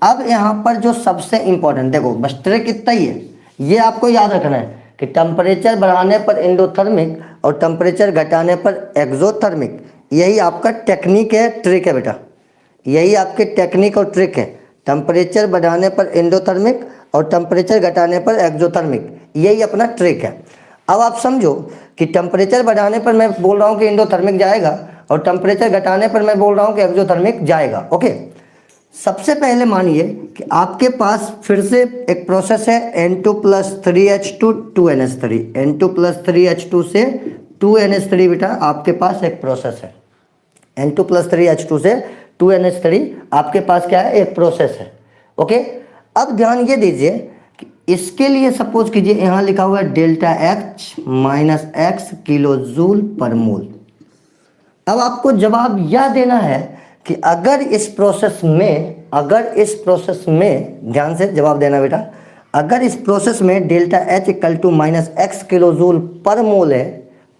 अब यहाँ पर जो सबसे इंपॉर्टेंट, देखो बस ट्रिक इतना ही है, ये आपको याद रखना है कि टेम्परेचर बढ़ाने पर इंडोथर्मिक और टेम्परेचर घटाने पर एक्सोथर्मिक, यही आपका टेक्निक है, ट्रिक है बेटा, यही आपके टेक्निक और ट्रिक है। टेम्परेचर बढ़ाने पर इंडोथर्मिक और टेम्परेचर घटाने पर एक्सोथर्मिक, यही अपना ट्रिक है। अब आप समझो कि टेम्परेचर बढ़ाने पर मैं बोल रहा हूँ कि इंडोथर्मिक जाएगा और टेम्परेचर घटाने पर मैं बोल रहा हूँ कि एक्सोथर्मिक जाएगा। ओके, सबसे पहले मानिए कि आपके पास फिर से एक प्रोसेस है N2+3H2 2NH3, N2+3H2 से 2NH3 बेटा आपके पास एक प्रोसेस है। N2+3H2 से 2NH3 आपके पास क्या है, एक प्रोसेस है। ओके, अब ध्यान ये दीजिए कि इसके लिए सपोज कीजिए यहाँ लिखा हुआ है delta H minus x kilo joule per mole. अब आपको जवाब यह देना है कि अगर इस प्रोसेस में ध्यान से जवाब देना बेटा, अगर इस प्रोसेस में delta H equal to minus x kilo joule per mole है,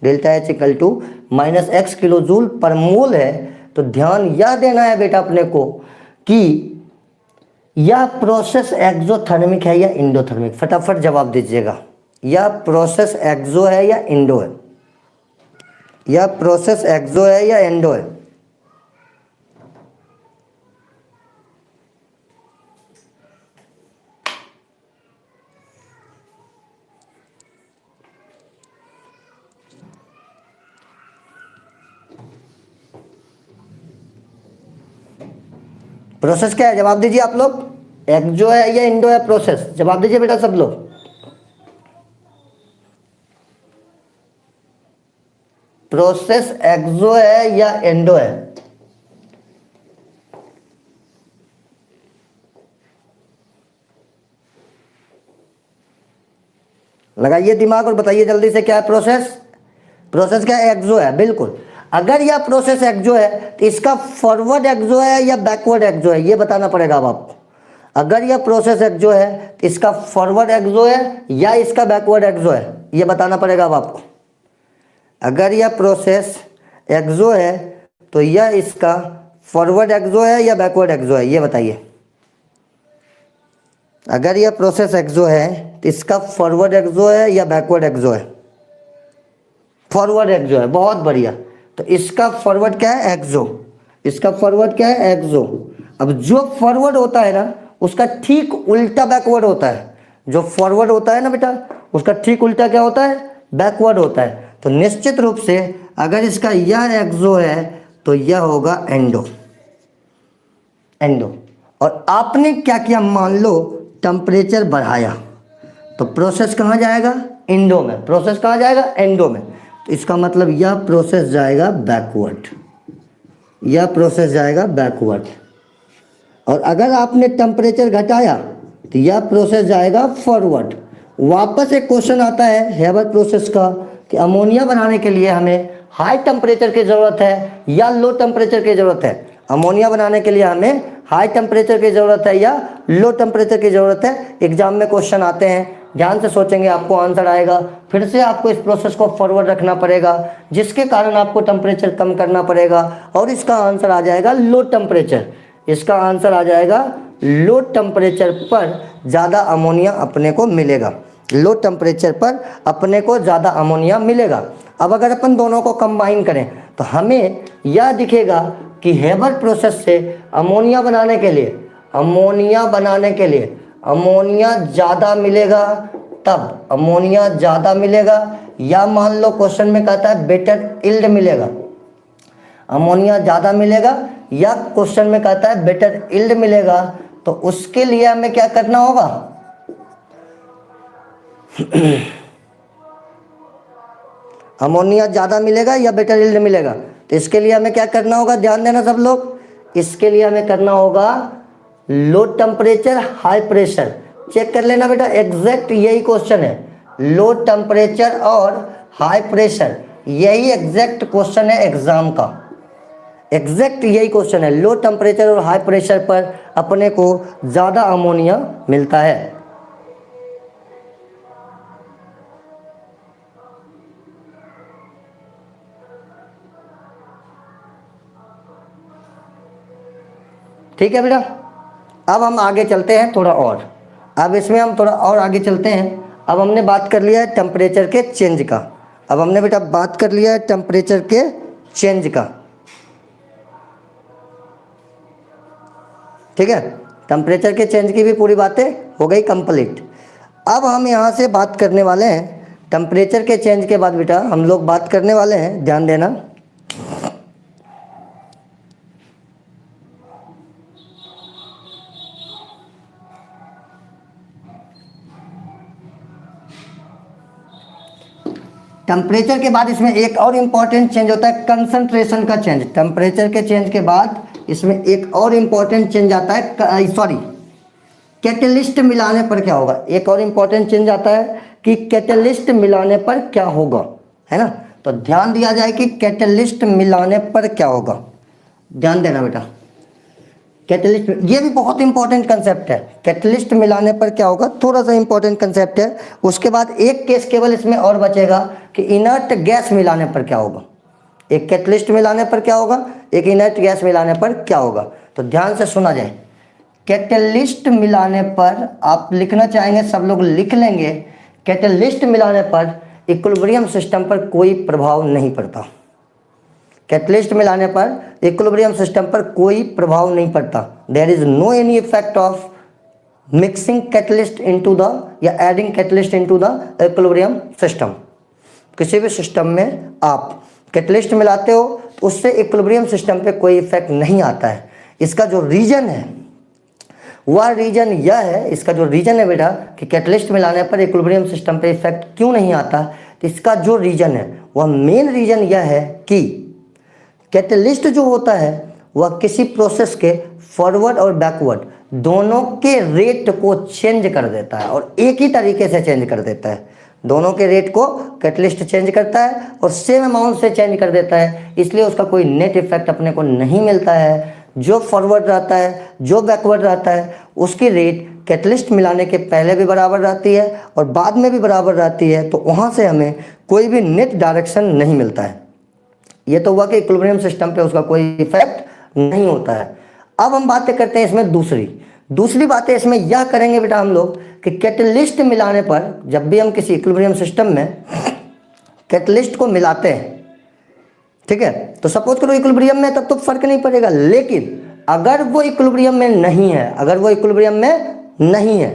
delta H equal to minus x kilo joule per mole है, तो ध्यान यह देना है बेटा अपने को कि यह प्रोसेस एक्सोथर्मिक है या इंडोथर्मिक। फटाफट जवाब दीजिएगा, यह प्रोसेस एक्सो है या इंडो है, यह प्रोसेस एक्सो है या इंडो है। प्रोसेस क्या है, जवाब दीजिए आप लोग, एक्सो है या इंडो है प्रोसेस, जवाब दीजिए बेटा सब लोग। प्रोसेस एक्सो है या इंडो है, लगाइए दिमाग और बताइए जल्दी से क्या है प्रोसेस। प्रोसेस क्या है, एक्सो है, बिल्कुल। अगर यह प्रोसेस एक्सो है तो इसका फॉरवर्ड एक्सो है या बैकवर्ड एक्सो है, ये बताना पड़ेगा अब आपको। अगर यह प्रोसेस एक्सो है तो इसका फॉरवर्ड एक्सो है या इसका बैकवर्ड एक्सो है, ये बताना पड़ेगा अब आपको। अगर यह प्रोसेस एक्सो है तो यह इसका फॉरवर्ड एक्सो है या बैकवर्ड एक्सो है, ये बताइए। अगर यह प्रोसेस एक्सो है तो इसका फॉरवर्ड एक्सो है या बैकवर्ड एक्सो है, फॉरवर्ड एक्सो है, बहुत बढ़िया। तो इसका फॉरवर्ड क्या है, एक्सो, इसका फॉरवर्ड क्या है, एक्सो। अब जो फॉरवर्ड होता है ना उसका ठीक उल्टा बैकवर्ड होता है। जो फॉरवर्ड होता है ना बेटा, उसका ठीक उल्टा क्या होता है, बैकवर्ड होता है। तो निश्चित रूप से अगर इसका यह एक्सो है तो यह होगा एंडो। एंडो। और आपने क्या किया, मान लो टेम्परेचर बढ़ाया तो प्रोसेस कहाँ जाएगा, इंडो में। प्रोसेस कहाँ जाएगा, एंडो में। तो इसका मतलब यह प्रोसेस जाएगा बैकवर्ड, यह प्रोसेस जाएगा बैकवर्ड। और अगर आपने टेम्परेचर घटाया तो यह प्रोसेस जाएगा फॉरवर्ड। वापस एक क्वेश्चन आता है हेबर प्रोसेस का कि अमोनिया बनाने के लिए हमें हाई टेम्परेचर की ज़रूरत है या लो टेम्परेचर की ज़रूरत है। अमोनिया बनाने के लिए हमें हाई टेम्परेचर की ज़रूरत है या लो टेम्परेचर की ज़रूरत है। एग्जाम में क्वेश्चन आते हैं, ध्यान से सोचेंगे आपको आंसर आएगा। फिर से आपको इस प्रोसेस को फॉरवर्ड रखना पड़ेगा, जिसके कारण आपको टेम्परेचर कम करना पड़ेगा और इसका आंसर आ जाएगा लो टेम्परेचर। इसका आंसर आ जाएगा लो टेम्परेचर पर ज़्यादा अमोनिया अपने को मिलेगा। लो टेम्परेचर पर अपने को ज़्यादा अमोनिया मिलेगा। अब अगर अपन दोनों को कंबाइन करें तो हमें यह दिखेगा कि हेबर प्रोसेस से अमोनिया बनाने के लिए अमोनिया ज़्यादा मिलेगा, तब अमोनिया ज़्यादा मिलेगा, या मान लो क्वेश्चन में कहता है बेटर यील्ड मिलेगा। अमोनिया ज़्यादा मिलेगा या क्वेश्चन में कहता है बेटर यील्ड मिलेगा, तो उसके लिए हमें क्या करना होगा अमोनिया ज़्यादा मिलेगा या बेटर यील्ड मिलेगा, तो इसके लिए हमें क्या करना होगा, ध्यान देना सब लोग। इसके लिए हमें करना होगा low temperature high pressure. Check कर लेना बेटा, एग्जैक्ट यही क्वेश्चन है, लो टेम्परेचर और हाई प्रेशर, यही एग्जैक्ट क्वेश्चन है एग्जाम का। एग्जैक्ट यही क्वेश्चन है, लो टेम्परेचर और हाई प्रेशर पर अपने को ज़्यादा अमोनिया मिलता है। ठीक है बेटा, अब हम आगे चलते हैं थोड़ा और। अब इसमें हम थोड़ा और आगे चलते हैं। अब हमने बात कर लिया है टेम्परेचर के चेंज का। अब हमने बेटा बात कर लिया है टेम्परेचर के चेंज का, ठीक है। टेम्परेचर के चेंज की भी पूरी बातें हो गई कंप्लीट। अब हम यहाँ से बात करने वाले हैं टेम्परेचर के चेंज के बाद बेटा हम लोग बात करने वाले हैं, ध्यान देना, टेम्परेचर के बाद इसमें एक और इम्पॉर्टेंट चेंज होता है कंसंट्रेशन का चेंज। टेम्परेचर के चेंज के बाद इसमें एक और इम्पॉर्टेंट चेंज आता है, कैटलिस्ट मिलाने पर क्या होगा। एक और इम्पॉर्टेंट चेंज आता है कि कैटलिस्ट मिलाने पर क्या होगा, है ना। तो ध्यान दिया जाए कि कैटलिस्ट मिलाने पर क्या होगा, ध्यान देना बेटा। कैटलिस्ट, ये भी बहुत इंपॉर्टेंट कंसेप्ट है। कैटलिस्ट मिलाने पर क्या होगा, थोड़ा सा इंपॉर्टेंट कंसेप्ट है। उसके बाद एक केस केवल इसमें और बचेगा कि इनर्ट गैस मिलाने पर क्या होगा। एक कैटलिस्ट मिलाने पर क्या होगा, एक इनर्ट गैस मिलाने पर क्या होगा। तो ध्यान से सुना जाए, कैटलिस्ट मिलाने पर आप लिखना चाहेंगे, सब लोग लिख लेंगे, कैटलिस्ट मिलाने पर इक्विलिब्रियम सिस्टम पर कोई प्रभाव नहीं पड़ता। कैटलिस्ट मिलाने पर इक्विलिब्रियम सिस्टम पर कोई प्रभाव नहीं पड़ता। There is no any effect of mixing catalyst into the या adding catalyst into the equilibrium system. किसी भी सिस्टम में आप कैटलिस्ट मिलाते हो तो उससे इक्विलिब्रियम सिस्टम पे कोई इफेक्ट नहीं आता है। इसका जो रीजन है वह रीजन यह है, इसका जो रीजन है बेटा कि कैटलिस्ट मिलाने पर इक्विलिब्रियम सिस्टम पे इफेक्ट क्यों नहीं आता, तो इसका जो रीजन है वह मेन रीजन यह है कि कैटलिस्ट जो होता है वह किसी प्रोसेस के फॉरवर्ड और बैकवर्ड दोनों के रेट को चेंज कर देता है, और एक ही तरीके से चेंज कर देता है। दोनों के रेट को कैटलिस्ट चेंज करता है और सेम अमाउंट से चेंज कर देता है, इसलिए उसका कोई नेट इफेक्ट अपने को नहीं मिलता है। जो फॉरवर्ड रहता है, जो बैकवर्ड रहता है, उसकी रेट कैटलिस्ट मिलाने के पहले भी बराबर रहती है और बाद में भी बराबर रहती है, तो वहाँ से हमें कोई भी नेट डायरेक्शन नहीं मिलता है। ये तो हुआ कि इक्विलिब्रियम सिस्टम पे उसका कोई इफेक्ट नहीं होता है। अब हम बातें करते हैं इसमें दूसरी बातें इसमें यह करेंगे बेटा हम लोग कि कैटलिस्ट मिलाने पर, जब भी हम किसी इक्विलिब्रियम सिस्टम में कैटलिस्ट को मिलाते हैं, ठीक है, तो सपोज करो इक्विलिब्रियम में तब तो फर्क नहीं पड़ेगा, लेकिन अगर वो इक्विलिब्रियम में नहीं है, अगर वो इक्विलिब्रियम में नहीं है,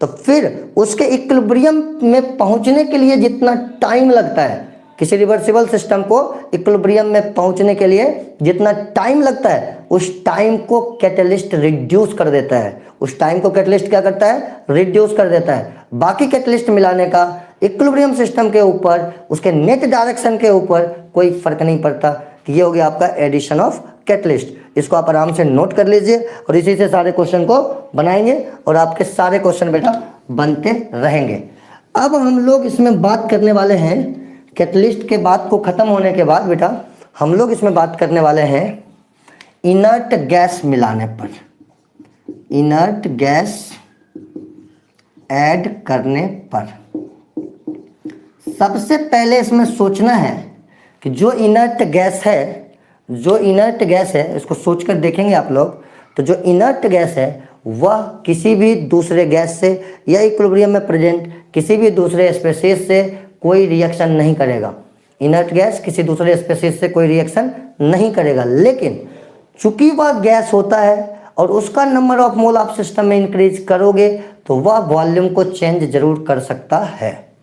तो फिर उसके इक्विलिब्रियम में पहुंचने के लिए जितना टाइम लगता है, किसी रिवर्सिबल सिस्टम को इक्विलिब्रियम में पहुंचने के लिए जितना टाइम लगता है, उस टाइम को कैटलिस्ट रिड्यूस कर देता है। उस टाइम को कैटलिस्ट क्या करता है? रिड्यूस कर देता है। बाकी कैटलिस्ट मिलाने का इक्विलिब्रियम सिस्टम के ऊपर, उसके नेट डायरेक्शन के ऊपर कोई फर्क नहीं पड़ता। तो ये हो गया आपका एडिशन ऑफ कैटलिस्ट। इसको आप आराम से नोट कर लीजिए और इसी से सारे क्वेश्चन को बनाएंगे और आपके सारे क्वेश्चन बेटा बनते रहेंगे। अब हम लोग इसमें बात करने वाले हैं, कैटलिस्ट के बात को खत्म होने के बाद बेटा हम लोग इसमें बात करने वाले हैं इनर्ट गैस मिलाने पर, इनर्ट गैस ऐड करने पर। सबसे पहले इसमें सोचना है कि जो इनर्ट गैस है, जो इनर्ट गैस है, इसको सोचकर देखेंगे आप लोग, तो जो इनर्ट गैस है वह किसी भी दूसरे गैस से या इक्विलिब्रियम में प्रेजेंट किसी भी दूसरे स्पेसीज से कोई रिएक्शन नहीं करेगा। इनर्ट गैस किसी दूसरे स्पेसीज से कोई रिएक्शन नहीं करेगा, लेकिन चूंकि वह गैस होता है और उसका नंबर ऑफ मोल आप सिस्टम में इंक्रीज करोगे तो वह वॉल्यूम को चेंज जरूर कर सकता है।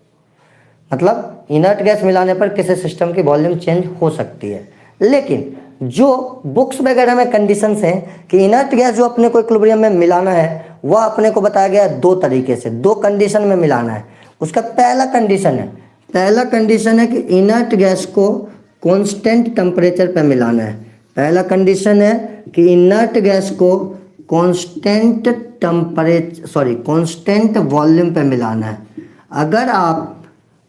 मतलब इनर्ट गैस मिलाने पर किसी सिस्टम की वॉल्यूम चेंज हो सकती है, लेकिन जो बुक्स वगैरह में कंडीशंस हैं कि इनर्ट गैस जो अपने को इक्विलिब्रियम में मिलाना है वह अपने को बताया गया है दो तरीके से, दो कंडीशन में मिलाना है। उसका पहला कंडीशन है कि इनर्ट गैस को कांस्टेंट टेम्परेचर पे मिलाना है। पहला कंडीशन है कि इनर्ट गैस को कांस्टेंट वॉल्यूम पे मिलाना है। अगर आप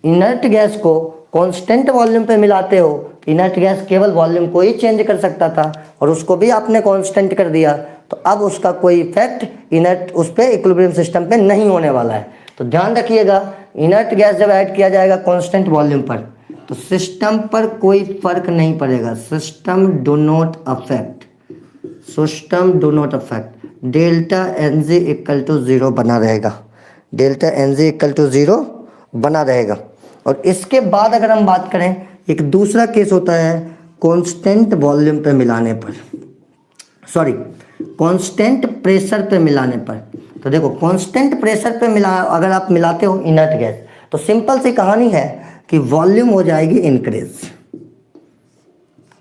इनर्ट गैस को कांस्टेंट वॉल्यूम पे मिलाते हो, इनर्ट गैस केवल वॉल्यूम को ही चेंज कर सकता था और उसको भी आपने कांस्टेंट कर दिया, तो अब उसका कोई इफेक्ट इनर्ट उस पे इक्विलिब्रियम सिस्टम पे नहीं होने वाला है। तो ध्यान रखिएगा, इनर्ट गैस जब ऐड किया जाएगा कांस्टेंट वॉल्यूम पर तो सिस्टम पर कोई फर्क नहीं पड़ेगा। System do not affect, delta N G equal to 0 बना रहेगा, delta N G equal to 0 बना रहेगा। और इसके बाद अगर हम बात करें, एक दूसरा केस होता है कांस्टेंट वॉल्यूम पे मिलाने पर, सॉरी कांस्टेंट प्रेशर पे मिलाने पर। तो देखो कांस्टेंट प्रेशर पे अगर आप मिलाते हो इनर्ट गैस, तो सिंपल सी कहानी है कि वॉल्यूम हो जाएगी इंक्रीज।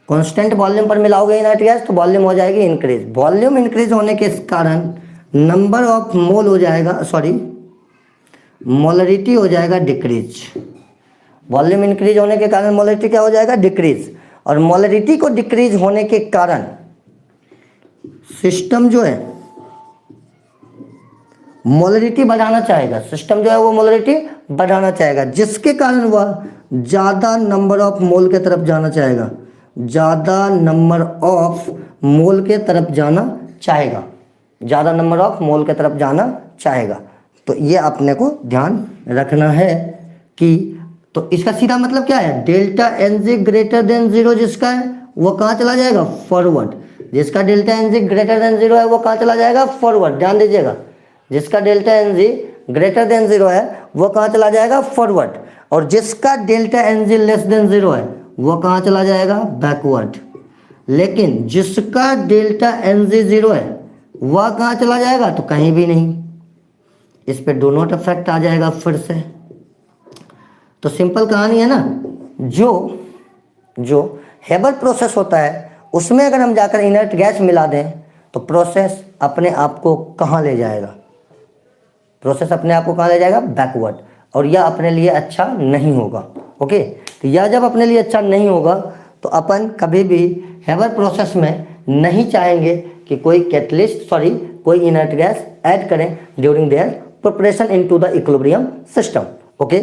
कांस्टेंट वॉल्यूम पर मिलाओगे इनर्ट गैस तो वॉल्यूम हो जाएगी इंक्रीज। वॉल्यूम इंक्रीज होने के कारण नंबर ऑफ मोल हो जाएगा, सॉरी मोलरिटी हो जाएगा डिक्रीज। वॉल्यूम इंक्रीज होने के कारण मोलरिटी क्या हो जाएगा? डिक्रीज। और मोलरिटी को डिक्रीज होने के कारण सिस्टम जो है मोलरिटी बढ़ाना चाहेगा, सिस्टम जो है वो मोलरिटी बढ़ाना चाहेगा, जिसके कारण वह ज़्यादा नंबर ऑफ मोल के तरफ जाना चाहेगा, ज़्यादा नंबर ऑफ मोल के तरफ जाना चाहेगा, ज़्यादा नंबर ऑफ मोल के तरफ जाना चाहेगा। तो ये अपने को ध्यान रखना है कि, तो इसका सीधा मतलब क्या है? Delta N G greater than 0 जिसका है वो कहाँ चला जाएगा? फॉरवर्ड। जिसका delta N G greater than 0 है वो कहाँ चला जाएगा? फॉरवर्ड। ध्यान दीजिएगा, जिसका delta N G greater than 0 है वो कहाँ चला जाएगा? फॉरवर्ड। और जिसका delta N G less than 0 है वो कहाँ चला जाएगा? बैकवर्ड। लेकिन जिसका डेल्टा एन जी 0 है वह कहाँ चला जाएगा? तो कहीं भी नहीं। इस पे डू नॉट अफेक्ट आ जाएगा फिर से। तो सिंपल कहानी है ना, जो हेबर प्रोसेस होता है उसमें अगर हम जाकर इनर्ट गैस मिला दें तो प्रोसेस अपने आप को कहाँ ले जाएगा? प्रोसेस अपने आप को कहाँ ले जाएगा? बैकवर्ड। और यह अपने लिए अच्छा नहीं होगा। ओके, तो यह जब अपने लिए अच्छा नहीं होगा तो अपन कभी भी हेबर प्रोसेस में नहीं चाहेंगे कि कोई कैटलिस्ट, सॉरी कोई इनर्ट गैस ऐड करें during their preparation into the equilibrium system. Okay,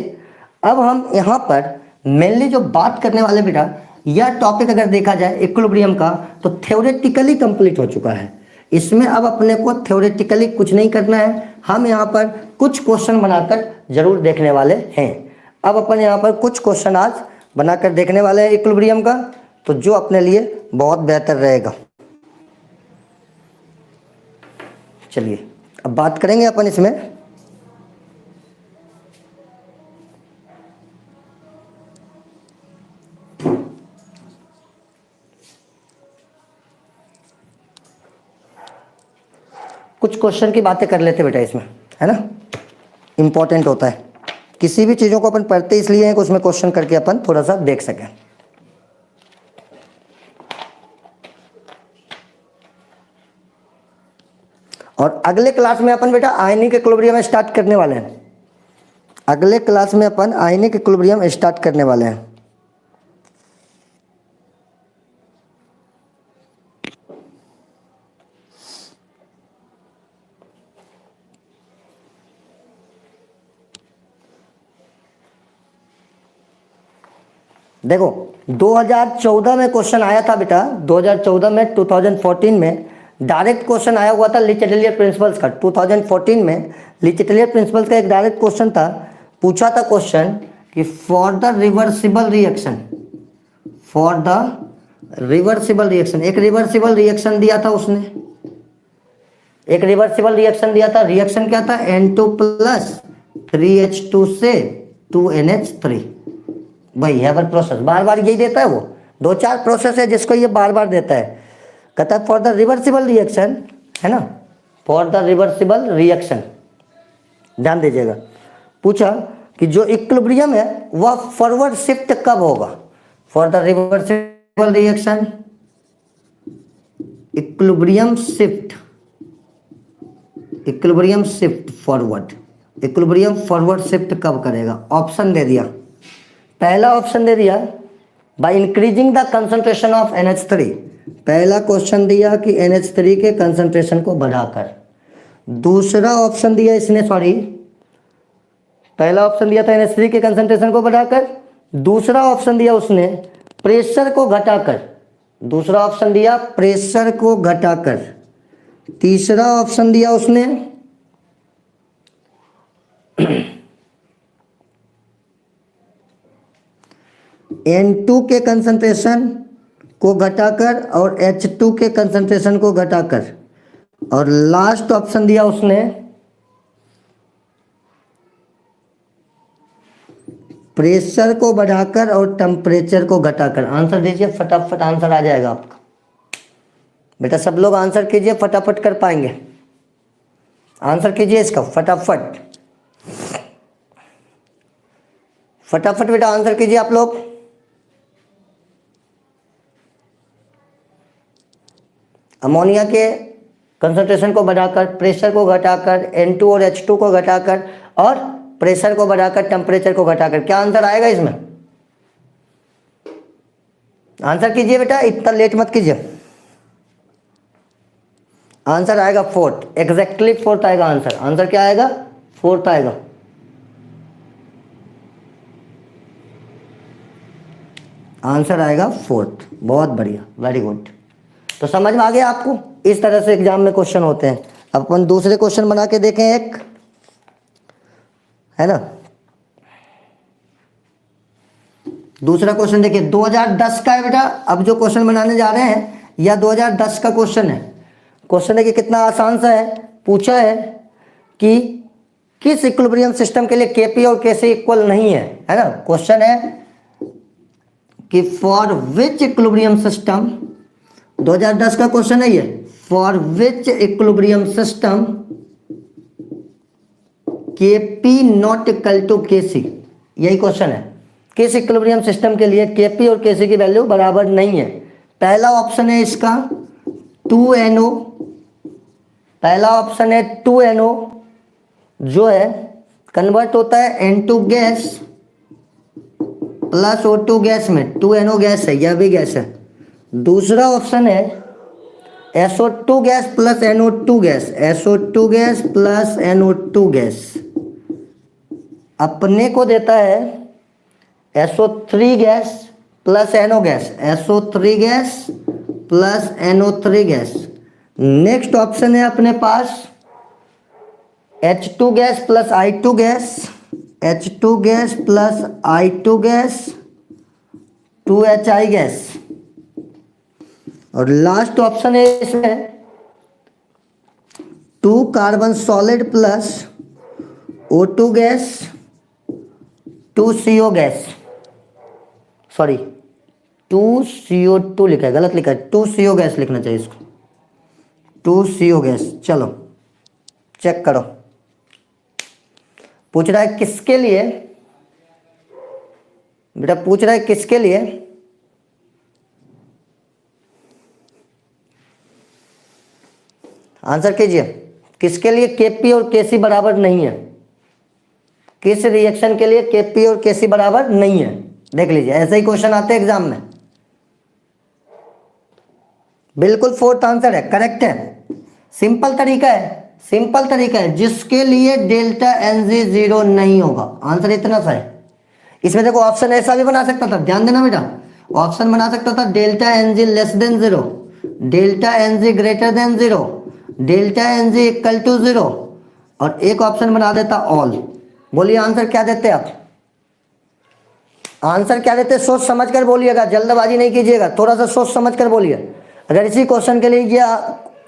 अब हम यहाँ पर मेनली जो बात करने वाले बेटा, यह टॉपिक अगर देखा जाए इक्विलिब्रियम का तो थ्योरेटिकली कंप्लीट हो चुका है। इसमें अब अपने को थ्योरेटिकली कुछ नहीं करना है, हम यहाँ पर कुछ क्वेश्चन बनाकर जरूर देखने वाले हैं। अब अपन यहाँ पर कुछ क्वेश्चन आज बनाकर देखने वाले हैं इक्विलिब्रियम का, तो जो अपने लिए बहुत बेहतर रहेगा। चलिए अब बात करेंगे अपन इसमें। कुछ क्वेश्चन की बातें कर लेते बेटा इसमें, है ना, इंपॉर्टेंट होता है। किसी भी चीज़ों को अपन पढ़ते इसलिए हैं कि उसमें क्वेश्चन करके अपन थोड़ा सा देख सकें। और अगले क्लास में अपन बेटा आयनिक इक्विलिब्रियम स्टार्ट करने वाले हैं। अगले क्लास में अपन आयनिक इक्विलिब्रियम स्टार्ट करने वाले हैं। देखो 2014 में क्वेश्चन आया था बेटा, 2014 में 2014 में डायरेक्ट क्वेश्चन आया हुआ था ली चैटलियर प्रिंसिपल्स का। 2014 में ली चैटलियर प्रिंसिपल्स का एक डायरेक्ट क्वेश्चन था। पूछा था क्वेश्चन कि for the reversible reaction, for the reversible reaction, एक रिवर्सिबल रिएक्शन दिया था उसने, एक रिवर्सिबल रिएक्शन दिया था। रिएक्शन क्या था, N2 प्लस 3H2 से 2NH3। भाई हैवर प्रोसेस बार बार यही देता है, वो 2-4 प्रोसेस है जिसको ये बार बार देता है। कहता है फॉर द रिवर्सिबल रिएक्शन, है ना, फॉर द रिवर्सिबल रिएक्शन, ध्यान दीजिएगा। पूछा कि जो इक्विलिब्रियम है वह फॉरवर्ड शिफ्ट कब होगा। For the reversible reaction equilibrium shift, equilibrium shift forward, equilibrium forward shift कब करेगा। ऑप्शन दे दिया, पहला ऑप्शन दे दिया by increasing the concentration of NH3। पहला क्वेश्चन दिया कि NH3 के कंसंट्रेशन को बढ़ाकर। दूसरा ऑप्शन दिया इसने, सॉरी, पहला ऑप्शन दिया था NH3 के कंसंट्रेशन को बढ़ाकर। दूसरा ऑप्शन दिया उसने प्रेशर को घटाकर। दूसरा ऑप्शन दिया प्रेशर को घटाकर। तीसरा ऑप्शन दिया उसने N2 के कंसंट्रेशन को घटाकर और H2 के कंसंट्रेशन को घटाकर। और लास्ट ऑप्शन दिया उसने प्रेशर को बढ़ाकर और टेम्परेचर को घटाकर। आंसर दीजिए, फटाफट आंसर आ जाएगा आपका। बेटा सब लोग आंसर कीजिए, फटाफट कर पाएंगे। आंसर कीजिए इसका फटाफट, फटाफट बेटा आंसर कीजिए आप लोग। अमोनिया के कंसंट्रेशन को बढ़ाकर, प्रेशर को घटाकर, N2 और H2 को घटाकर और प्रेशर को बढ़ाकर, टेम्परेचर को घटाकर, क्या आंसर आएगा इसमें। आंसर कीजिए बेटा, इतना लेट मत कीजिए। आंसर आएगा 4th, एग्जैक्टली 4th आएगा आंसर। आंसर क्या आएगा, 4th आएगा। आंसर आएगा 4th। बहुत बढ़िया, वेरी गुड। तो समझ में आ गया आपको, इस तरह से एग्जाम में क्वेश्चन होते हैं। अब अपन दूसरे क्वेश्चन बना के देखें एक, है ना। दूसरा क्वेश्चन देखिए 2010 का है बेटा। अब जो क्वेश्चन बनाने जा रहे हैं यह 2010 का क्वेश्चन है। क्वेश्चन देखिए कितना आसान सा है। पूछा है कि किस इक्विलिब्रियम सिस्टम के लिए Kp और Kc इक्वल नहीं है, है ना। क्वेश्चन है कि फॉर विच इक्विलिब्रियम सिस्टम, 2010 का क्वेश्चन है ये, for which equilibrium system Kp not equal to Kc। यही क्वेश्चन है, किस इक्विलिब्रियम सिस्टम के लिए Kp और Kc की वैल्यू बराबर नहीं है। पहला ऑप्शन है इसका 2NO, पहला ऑप्शन है 2NO जो है कन्वर्ट होता है N2 gas plus O2 gas में। 2NO गैस है, यह भी गैस है। दूसरा ऑप्शन है SO2 gas plus NO2 gas, SO2 gas plus NO2 gas. अपने को देता है SO3 gas plus NO gas, SO3 gas plus NO3 gas. Next option है अपने पास H2 gas plus I2 gas, H2 gas plus I2 gas, 2HI gas. और last option है इसमें 2 carbon solid plus O2 gas, 2 CO gas, sorry 2 CO2 लिखा है, गलत लिखा है, 2 CO गैस लिखना चाहिए इसको, 2 CO गैस। चलो चेक करो, पूछ रहा है किसके लिए, बेटा पूछ रहा है किसके लिए, आंसर कीजिए, किसके लिए केपी और केसी बराबर नहीं है, किस रिएक्शन के लिए केपी और केसी बराबर नहीं है। देख लीजिए ऐसे ही क्वेश्चन आते हैं एग्जाम में। बिल्कुल फोर्थ आंसर है, करेक्ट है। सिंपल तरीका है, सिंपल तरीका है, जिसके लिए डेल्टा एनजी जीरो नहीं होगा, आंसर इतना सा है। इसमें देखो ऑप्शन ऐसा भी बना सकता था, ध्यान देना बेटा, ऑप्शन बना सकता था delta N G less than zero, delta N G greater than zero, delta N G equal to zero, और एक ऑप्शन बना देता ऑल। बोलिए आंसर क्या देते आप, आंसर क्या देते, सोच समझ कर बोलिएगा, जल्दबाजी नहीं कीजिएगा, थोड़ा सा सोच समझ कर बोलिए। अगर इसी क्वेश्चन के लिए ये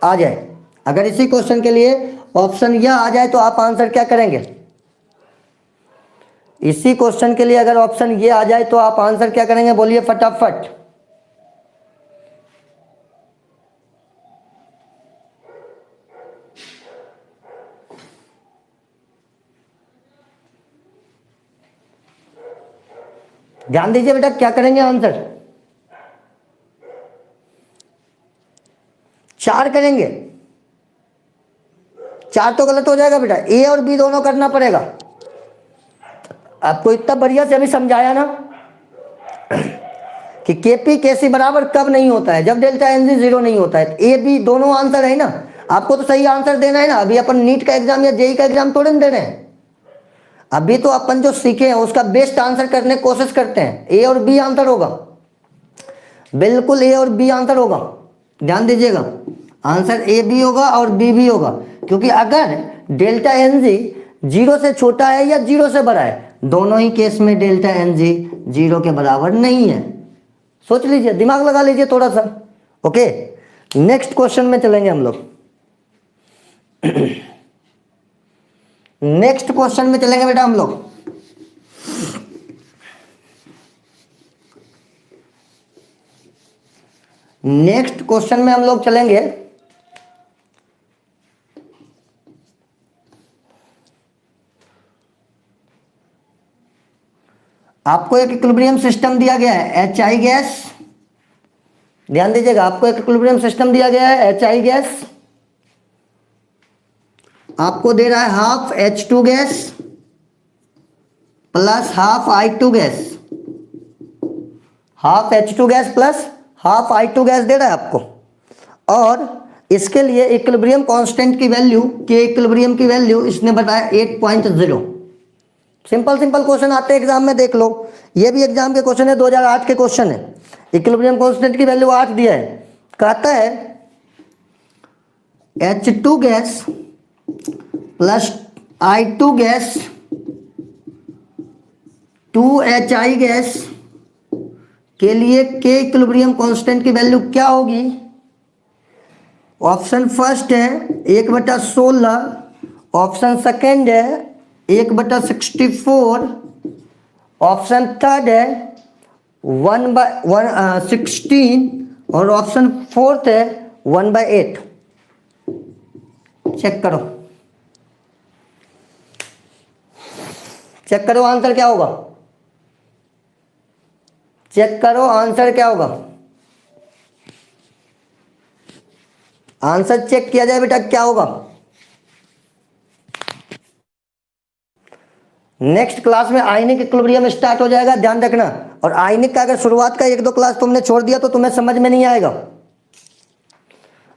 आ जाए, अगर इसी क्वेश्चन के लिए ऑप्शन यह आ जाए तो आप आंसर क्या करेंगे, इसी क्वेश्चन के लिए अगर ऑप्शन ये आ जाए तो आप आंसर क्या करेंगे, बोलिए फटाफट। ध्यान दीजिए बेटा, क्या करेंगे आंसर, 4 करेंगे, 4 तो गलत हो जाएगा बेटा, ए और बी दोनों करना पड़ेगा। आपको इतना बढ़िया से अभी समझाया ना कि केपी केसी बराबर कब नहीं होता है, जब डेल्टा एनजी जीरो नहीं होता है। ए बी दोनों आंसर है ना, आपको तो सही आंसर देना है ना। अभी अपन नीट का एग्जाम या जेई का एग्जाम थोड़े ना दे रहे हैं, अभी तो अपन जो सीखे हैं उसका बेस्ट आंसर करने की कोशिश करते हैं। ए और बी आंसर होगा, बिल्कुल ए और बी आंसर होगा, ध्यान दीजिएगा, आंसर ए भी होगा और बी भी होगा। क्योंकि अगर डेल्टा एन जी जीरो से छोटा है या जीरो से बड़ा है, दोनों ही केस में डेल्टा एन जी जीरो के बराबर नहीं है। सोच लीजिए, दिमाग लगा लीजिए थोड़ा सा। ओके, नेक्स्ट क्वेश्चन में चलेंगे हम लोग। नेक्स्ट क्वेश्चन में चलेंगे बेटा हम लोग। नेक्स्ट क्वेश्चन में हम लोग चलेंगे, आपको एक इक्विलिब्रियम सिस्टम दिया गया है HI गैस, ध्यान दीजिएगा, आपको एक इक्विलिब्रियम सिस्टम दिया गया है HI गैस, आपको दे रहा है half H2 gas plus half I2 gas, half H2 gas plus half I2 gas दे रहा है आपको। और इसके लिए इक्विलिब्रियम कांस्टेंट की वैल्यू, के इक्विलिब्रियम की वैल्यू इसने बताया 8.0। सिंपल सिंपल क्वेश्चन आते हैं एग्जाम में, देख लो, ये भी एग्जाम के क्वेश्चन है, 2008 के क्वेश्चन है। इक्विलिब्रियम कांस्टेंट की वैल्यू 8 दिया है, कहता है H2 gas plus I2 gas 2HI gas के लिए के इक्विलिब्रियम कांस्टेंट की वैल्यू क्या होगी। ऑप्शन फर्स्ट है 1/16, ऑप्शन सेकेंड है 1/64, ऑप्शन थर्ड है 1/16 और ऑप्शन फोर्थ है 1/8। चेक करो, चेक करो आंसर क्या होगा, चेक करो आंसर क्या होगा। आंसर चेक किया जाए बेटा, क्या होगा। नेक्स्ट क्लास में आयनिक इक्विलिब्रियम स्टार्ट हो जाएगा, ध्यान रखना। और आयनिक का अगर शुरुआत का 1-2 क्लास तुमने छोड़ दिया तो तुम्हें समझ में नहीं आएगा।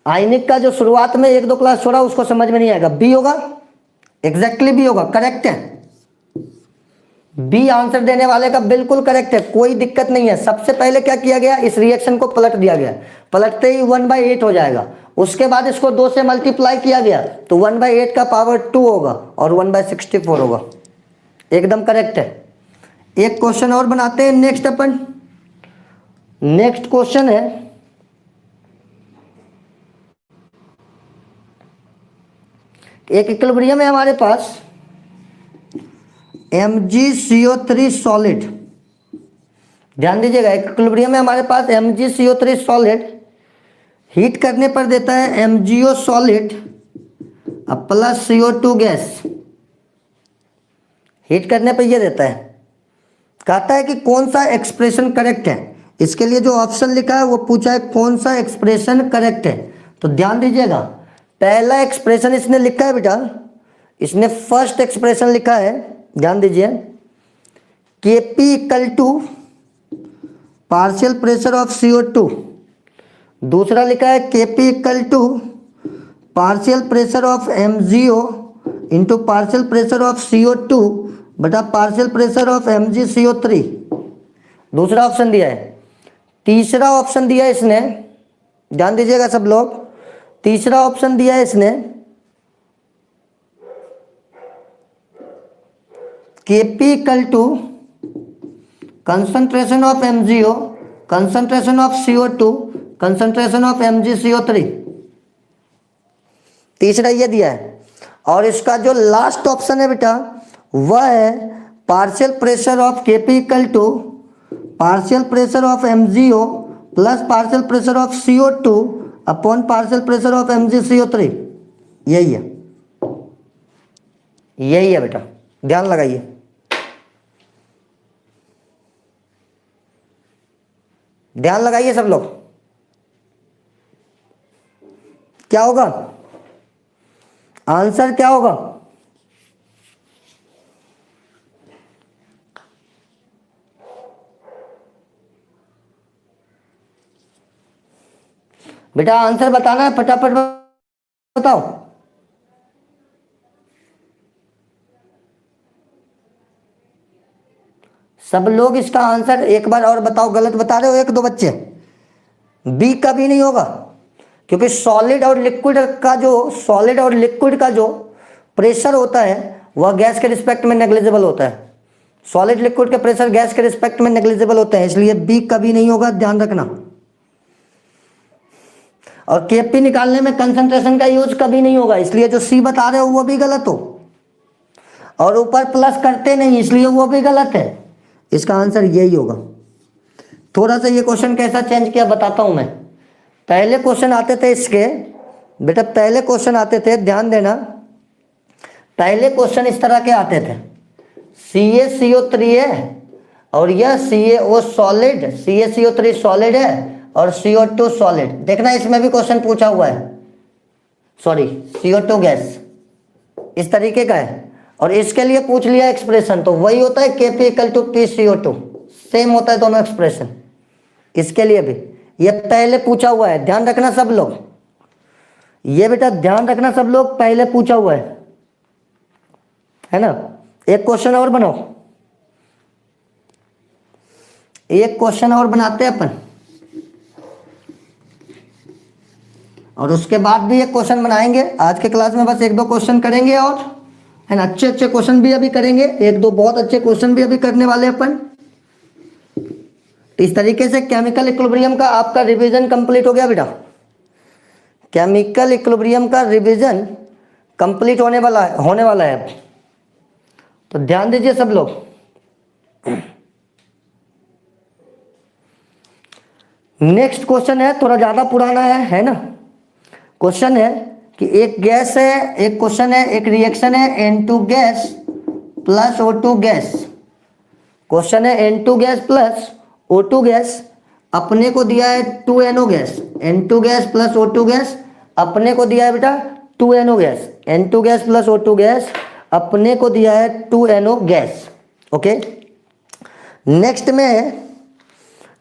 आयनिक का जो शुरुआत में 1-2 क्लास छोड़ा उसको समझ में नहीं आएगा। बी होगा, एग्जैक्टली बी होगा, करेक्ट है। बी आंसर देने वाले का बिल्कुल करेक्ट है, कोई दिक्कत नहीं है। सबसे पहले क्या किया गया, इस रिएक्शन को पलट दिया गया, पलटते ही 1/8 हो जाएगा। उसके बाद इसको 2 से मल्टीप्लाई किया गया तो 1/8 का पावर 2 होगा और 1/64 होगा, एकदम करेक्ट है। एक क्वेश्चन और बनाते हैं नेक्स्ट अपन। नेक्स्ट क्वेश्चन है, एक इक्विलिब्रियम है हमारे पास MgCO3 सॉलिड, ध्यान दीजिएगा, एक इक्विलिब्रियम है हमारे पास MgCO3 सॉलिड, हीट करने पर देता है MgO सॉलिड अब प्लस CO2 गैस, हीट करने पर ये देता है, कहता है कि कौन सा एक्सप्रेशन करेक्ट है। इसके लिए जो ऑप्शन लिखा है वो पूछा है कौन सा एक्सप्रेशन करेक्ट है। तो ध्यान दीजिएगा, पहला एक्सप्रेशन इसने लिखा है बेटा, इसने फर्स्ट एक्सप्रेशन लिखा है, ध्यान दीजिए, Kp equal to partial pressure of CO2। दूसरा लिखा है Kp equal to partial pressure of MgO into partial pressure of CO2 बटा पार्शियल प्रेशर ऑफ MgCO3। दूसरा ऑप्शन दिया है। तीसरा ऑप्शन दिया है इसने, ध्यान दीजिएगा सब लोग, तीसरा ऑप्शन दिया है इसने Kp equal to concentration of MgO, concentration of CO2, concentration of MgCO3। तीसरा ये दिया है। और इसका जो लास्ट ऑप्शन है बेटा वह है partial pressure of Kp equal to partial pressure of MgO plus partial pressure of CO2 upon partial pressure of MgCO3। यही है, यही है बेटा, ध्यान लगाइए। ध्यान लगाइए सब लोग, क्या होगा आंसर, क्या होगा? बेटा आंसर बताना है, फटाफट बताओ। सब लोग इसका आंसर एक बार और बताओ। गलत बता रहे हो एक दो बच्चे। बी कभी नहीं होगा, क्योंकि सॉलिड और लिक्विड का जो प्रेशर होता है वह गैस के रिस्पेक्ट में नेग्लिजिबल होता है। सॉलिड लिक्विड के प्रेशर गैस के रिस्पेक्ट में नेग्लिजिबल होते हैं, इसलिए बी कभी नहीं होगा, ध्यान रखना। और Kp निकालने में कंसंट्रेशन का यूज कभी नहीं होगा, इसलिए जो सी बता रहे हो वो भी गलत हो, और ऊपर प्लस करते नहीं इसलिए वो भी गलत है। इसका आंसर यही होगा। थोड़ा सा ये क्वेश्चन कैसा चेंज किया बताता हूं मैं। पहले क्वेश्चन आते थे इसके, बेटा पहले क्वेश्चन आते थे, ध्यान देना, पहले क्वेश्चन इस तरह के आते थे, CaCO3 है और यह CaO सॉलिड, CaCO3 सॉलिड है और CO2 सॉलिड। देखना इसमें भी क्वेश्चन पूछा हुआ है, सॉरी CO2 गैस, इस तरीके का है। और इसके लिए पूछ लिया एक्सप्रेशन, तो वही होता है Kp equal to PCO2, same होता है दोनों एक्सप्रेशन। इसके लिए भी ये पहले पूछा हुआ है, ध्यान रखना सब लोग, ये बेटा ध्यान रखना सब लोग, पहले पूछा हुआ है ना। एक क्वेश्चन और बनाओ, एक क्वेश्चन और बनाते हैं अपन, और उसके बाद भी एक क्वेश्चन बनाएंगे। आज के क्लास में बस एक दो क्वेश्चन करेंगे और है ना, अच्छे अच्छे क्वेश्चन भी अभी करेंगे, एक दो बहुत अच्छे क्वेश्चन भी अभी करने वाले अपन। इस तरीके से केमिकल इक्विलिब्रियम का आपका रिवीजन कंप्लीट हो गया बेटा। केमिकल इक्विलिब्रियम का रिवीजन कंप्लीट होने वाला है। तो ध्यान दीजिए सब लोग। नेक्स्ट क्वेश्चन है, थोड़ा ज्यादा पुराना है ना। क्वेश्चन है कि एक गैस है, एक क्वेश्चन है, एक रिएक्शन है N2 gas plus O2 gas. Question है N2 gas plus O2 gas, अपने को दिया है 2NO gas. N2 gas plus O2 gas, अपने को दिया है बेटा 2NO gas. N2 gas plus O2 gas, अपने को दिया है 2NO गैस। ओके, नेक्स्ट में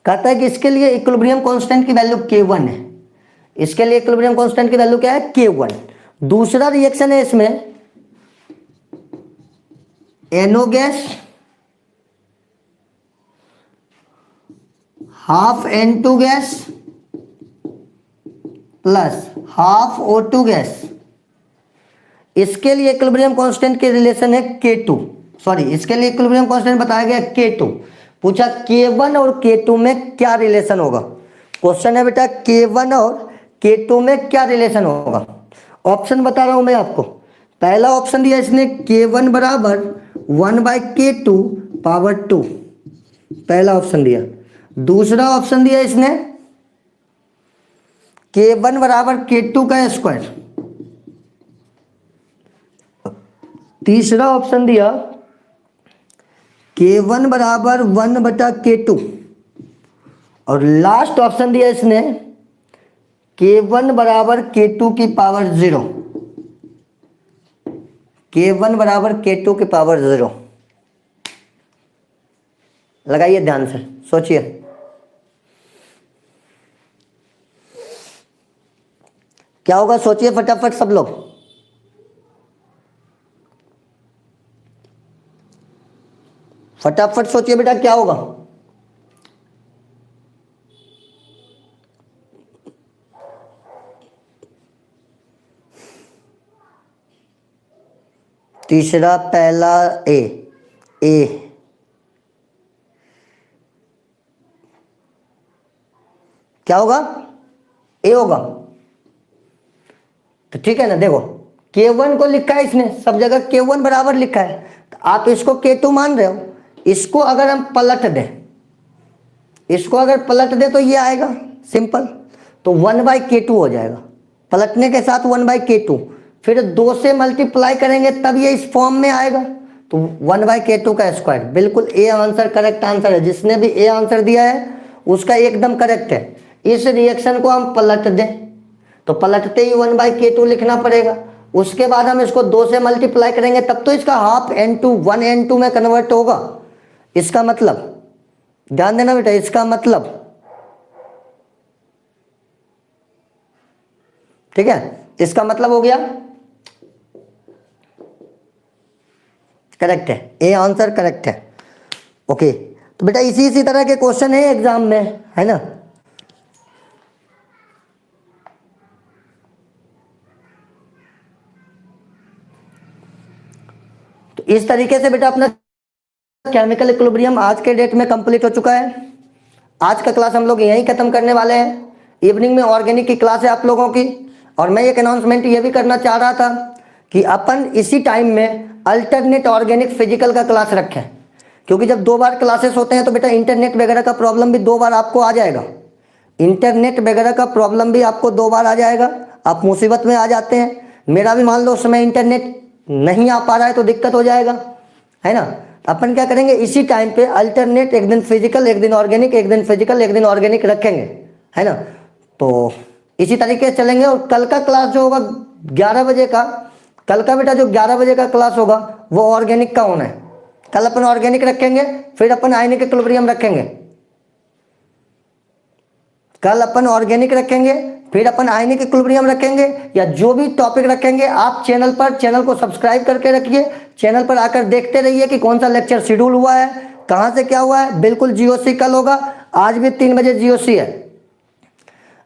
कहता है कि इसके लिए इक्विलिब्रियम कांस्टेंट की वैल्यू K1 है। इसके लिए इक्विलिब्रियम कांस्टेंट की वैल्यू क्या है? K1। दूसरा रिएक्शन है इसमें NO gas half N2 gas plus half O2 gas. इसके लिए इक्विलिब्रियम कांस्टेंट के रिलेशन है K2, सॉरी इसके लिए इक्विलिब्रियम कांस्टेंट बताया गया K2। पूछा K1 और K2 में क्या रिलेशन होगा। क्वेश्चन है बेटा K1 और K2 में क्या रिलेशन होगा। ऑप्शन बता रहा हूं मैं आपको। पहला ऑप्शन दिया इसने K1 बराबर 1/K2 पावर 2, पहला ऑप्शन दिया। दूसरा ऑप्शन दिया इसने K1 बराबर K2 का स्क्वायर। तीसरा ऑप्शन दिया K1 बराबर 1/K2 और लास्ट ऑप्शन दिया इसने K1 बराबर K2 की पावर 0, K1 बराबर K2 की पावर 0। लगाइए ध्यान से, सोचिए क्या होगा, सोचिए फटाफट सब लोग। फटाफट सोचिए बेटा क्या होगा। तीसरा पहला ए क्या होगा, ए होगा। तो ठीक है ना, देखो K1 को लिखा है इसने, सब जगह K1 बराबर लिखा है, तो आप इसको K2 मान रहे हो। इसको अगर हम पलट दें, इसको अगर पलट दें तो ये आएगा सिंपल, तो 1/K2 हो जाएगा। पलटने के साथ 1/K2, फिर 2 से मल्टीप्लाई करेंगे तब ये इस फॉर्म में आएगा, तो 1/K2 का स्क्वायर। बिल्कुल ए आंसर करेक्ट आंसर है, जिसने भी ए आंसर दिया है उसका एकदम करेक्ट है। इस रिएक्शन को हम पलट दें तो पलटते ही 1/K2 लिखना पड़ेगा, उसके बाद हम इसको 2 से मल्टीप्लाई करेंगे तब तो इसका हाफ N2 1N2 में कन्वर्ट होगा। इसका मतलब, ध्यान देना बेटा, इसका मतलब, ठीक है, इसका मतलब हो गया करेक्ट है, ए आंसर करेक्ट है। ओके, तो बेटा इसी तरह के क्वेश्चन है एग्जाम में, है ना। तो इस तरीके से बेटा अपना केमिकल इक्विलिब्रियम आज के डेट में कंप्लीट हो चुका है। आज का क्लास हम लोग यहीं खत्म करने वाले हैं। इवनिंग में ऑर्गेनिक की क्लास है आप लोगों की, और मैं एक अनाउंसमेंट ये भी करना चाह रहा था कि अपन इसी टाइम में अल्टरनेट ऑर्गेनिक फिजिकल का क्लास रखें, क्योंकि जब 2 बार क्लासेस होते हैं तो बेटा इंटरनेट वगैरह का प्रॉब्लम भी 2 बार आपको आ जाएगा। इंटरनेट वगैरह का प्रॉब्लम भी आपको 2 बार आ जाएगा, आप मुसीबत में आ जाते हैं। मेरा भी मान लो उस समय इंटरनेट नहीं आ पा रहा है तो दिक्कत हो जाएगा, है ना। अपन क्या करेंगे, इसी टाइम पे अल्टरनेट, एक दिन फिजिकल एक दिन ऑर्गेनिक, एक दिन फिजिकल एक दिन ऑर्गेनिक रखेंगे, है ना। तो इसी तरीके से चलेंगे। और कल का क्लास जो होगा 11 बजे का, कल का बेटा जो 11 बजे का क्लास होगा वो ऑर्गेनिक का होना है। कल अपन ऑर्गेनिक रखेंगे, फिर अपन आयनिक इक्विलिब्रियम रखेंगे। कल अपन ऑर्गेनिक रखेंगे, फिर अपन आयनिक इक्विलिब्रियम रखेंगे, या जो भी टॉपिक रखेंगे आप चैनल को सब्सक्राइब करके रखिए। चैनल पर आकर देखते रहिए कि कौन सा लेक्चर शेड्यूल हुआ है, कहाँ से क्या हुआ है। बिल्कुल जीओसी कल होगा, आज भी 3 बजे जीओसी है,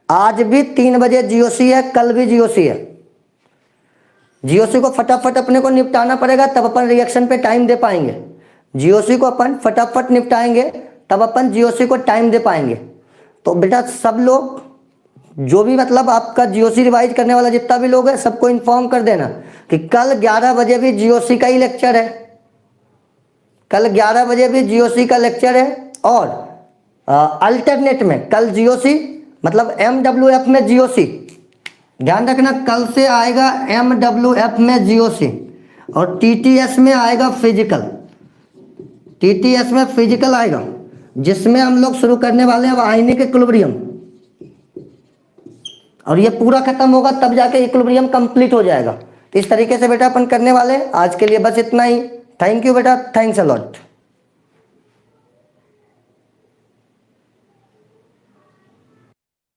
आज भी 3 बजे जीओसी है, कल भी जीओसी है। जीओसी को फटाफट अपने को निपटाना पड़ेगा, तब अपन रिएक्शन पे टाइम दे पाएंगे। जीओसी को अपन फटाफट निपटाएंगे तब अपन जीओसी को टाइम दे पाएंगे। तो बेटा सब लोग, जो भी मतलब आपका जीओसी रिवाइज करने वाला जितना भी लोग है, सबको इन्फॉर्म कर देना कि कल 11 बजे भी जीओसी का ही लेक्चर है। कल 11 बजे भी जीओसी का लेक्चर है। और अल्टरनेट में कल जीओसी मतलब MWF में जीओसी, ध्यान रखना, कल से आएगा MWF में जीओसी, और TTS में आएगा फिजिकल। TTS में फिजिकल आएगा, जिसमें हम लोग शुरू करने वाले हैं आयनिक इक्विलिब्रियम, और ये पूरा खत्म होगा तब जाके इक्विलिब्रियम कंप्लीट हो जाएगा। तो इस तरीके से बेटा अपन करने वाले हैं। आज के लिए बस इतना ही। थैंक यू बेटा, थैंक्स अ लॉट।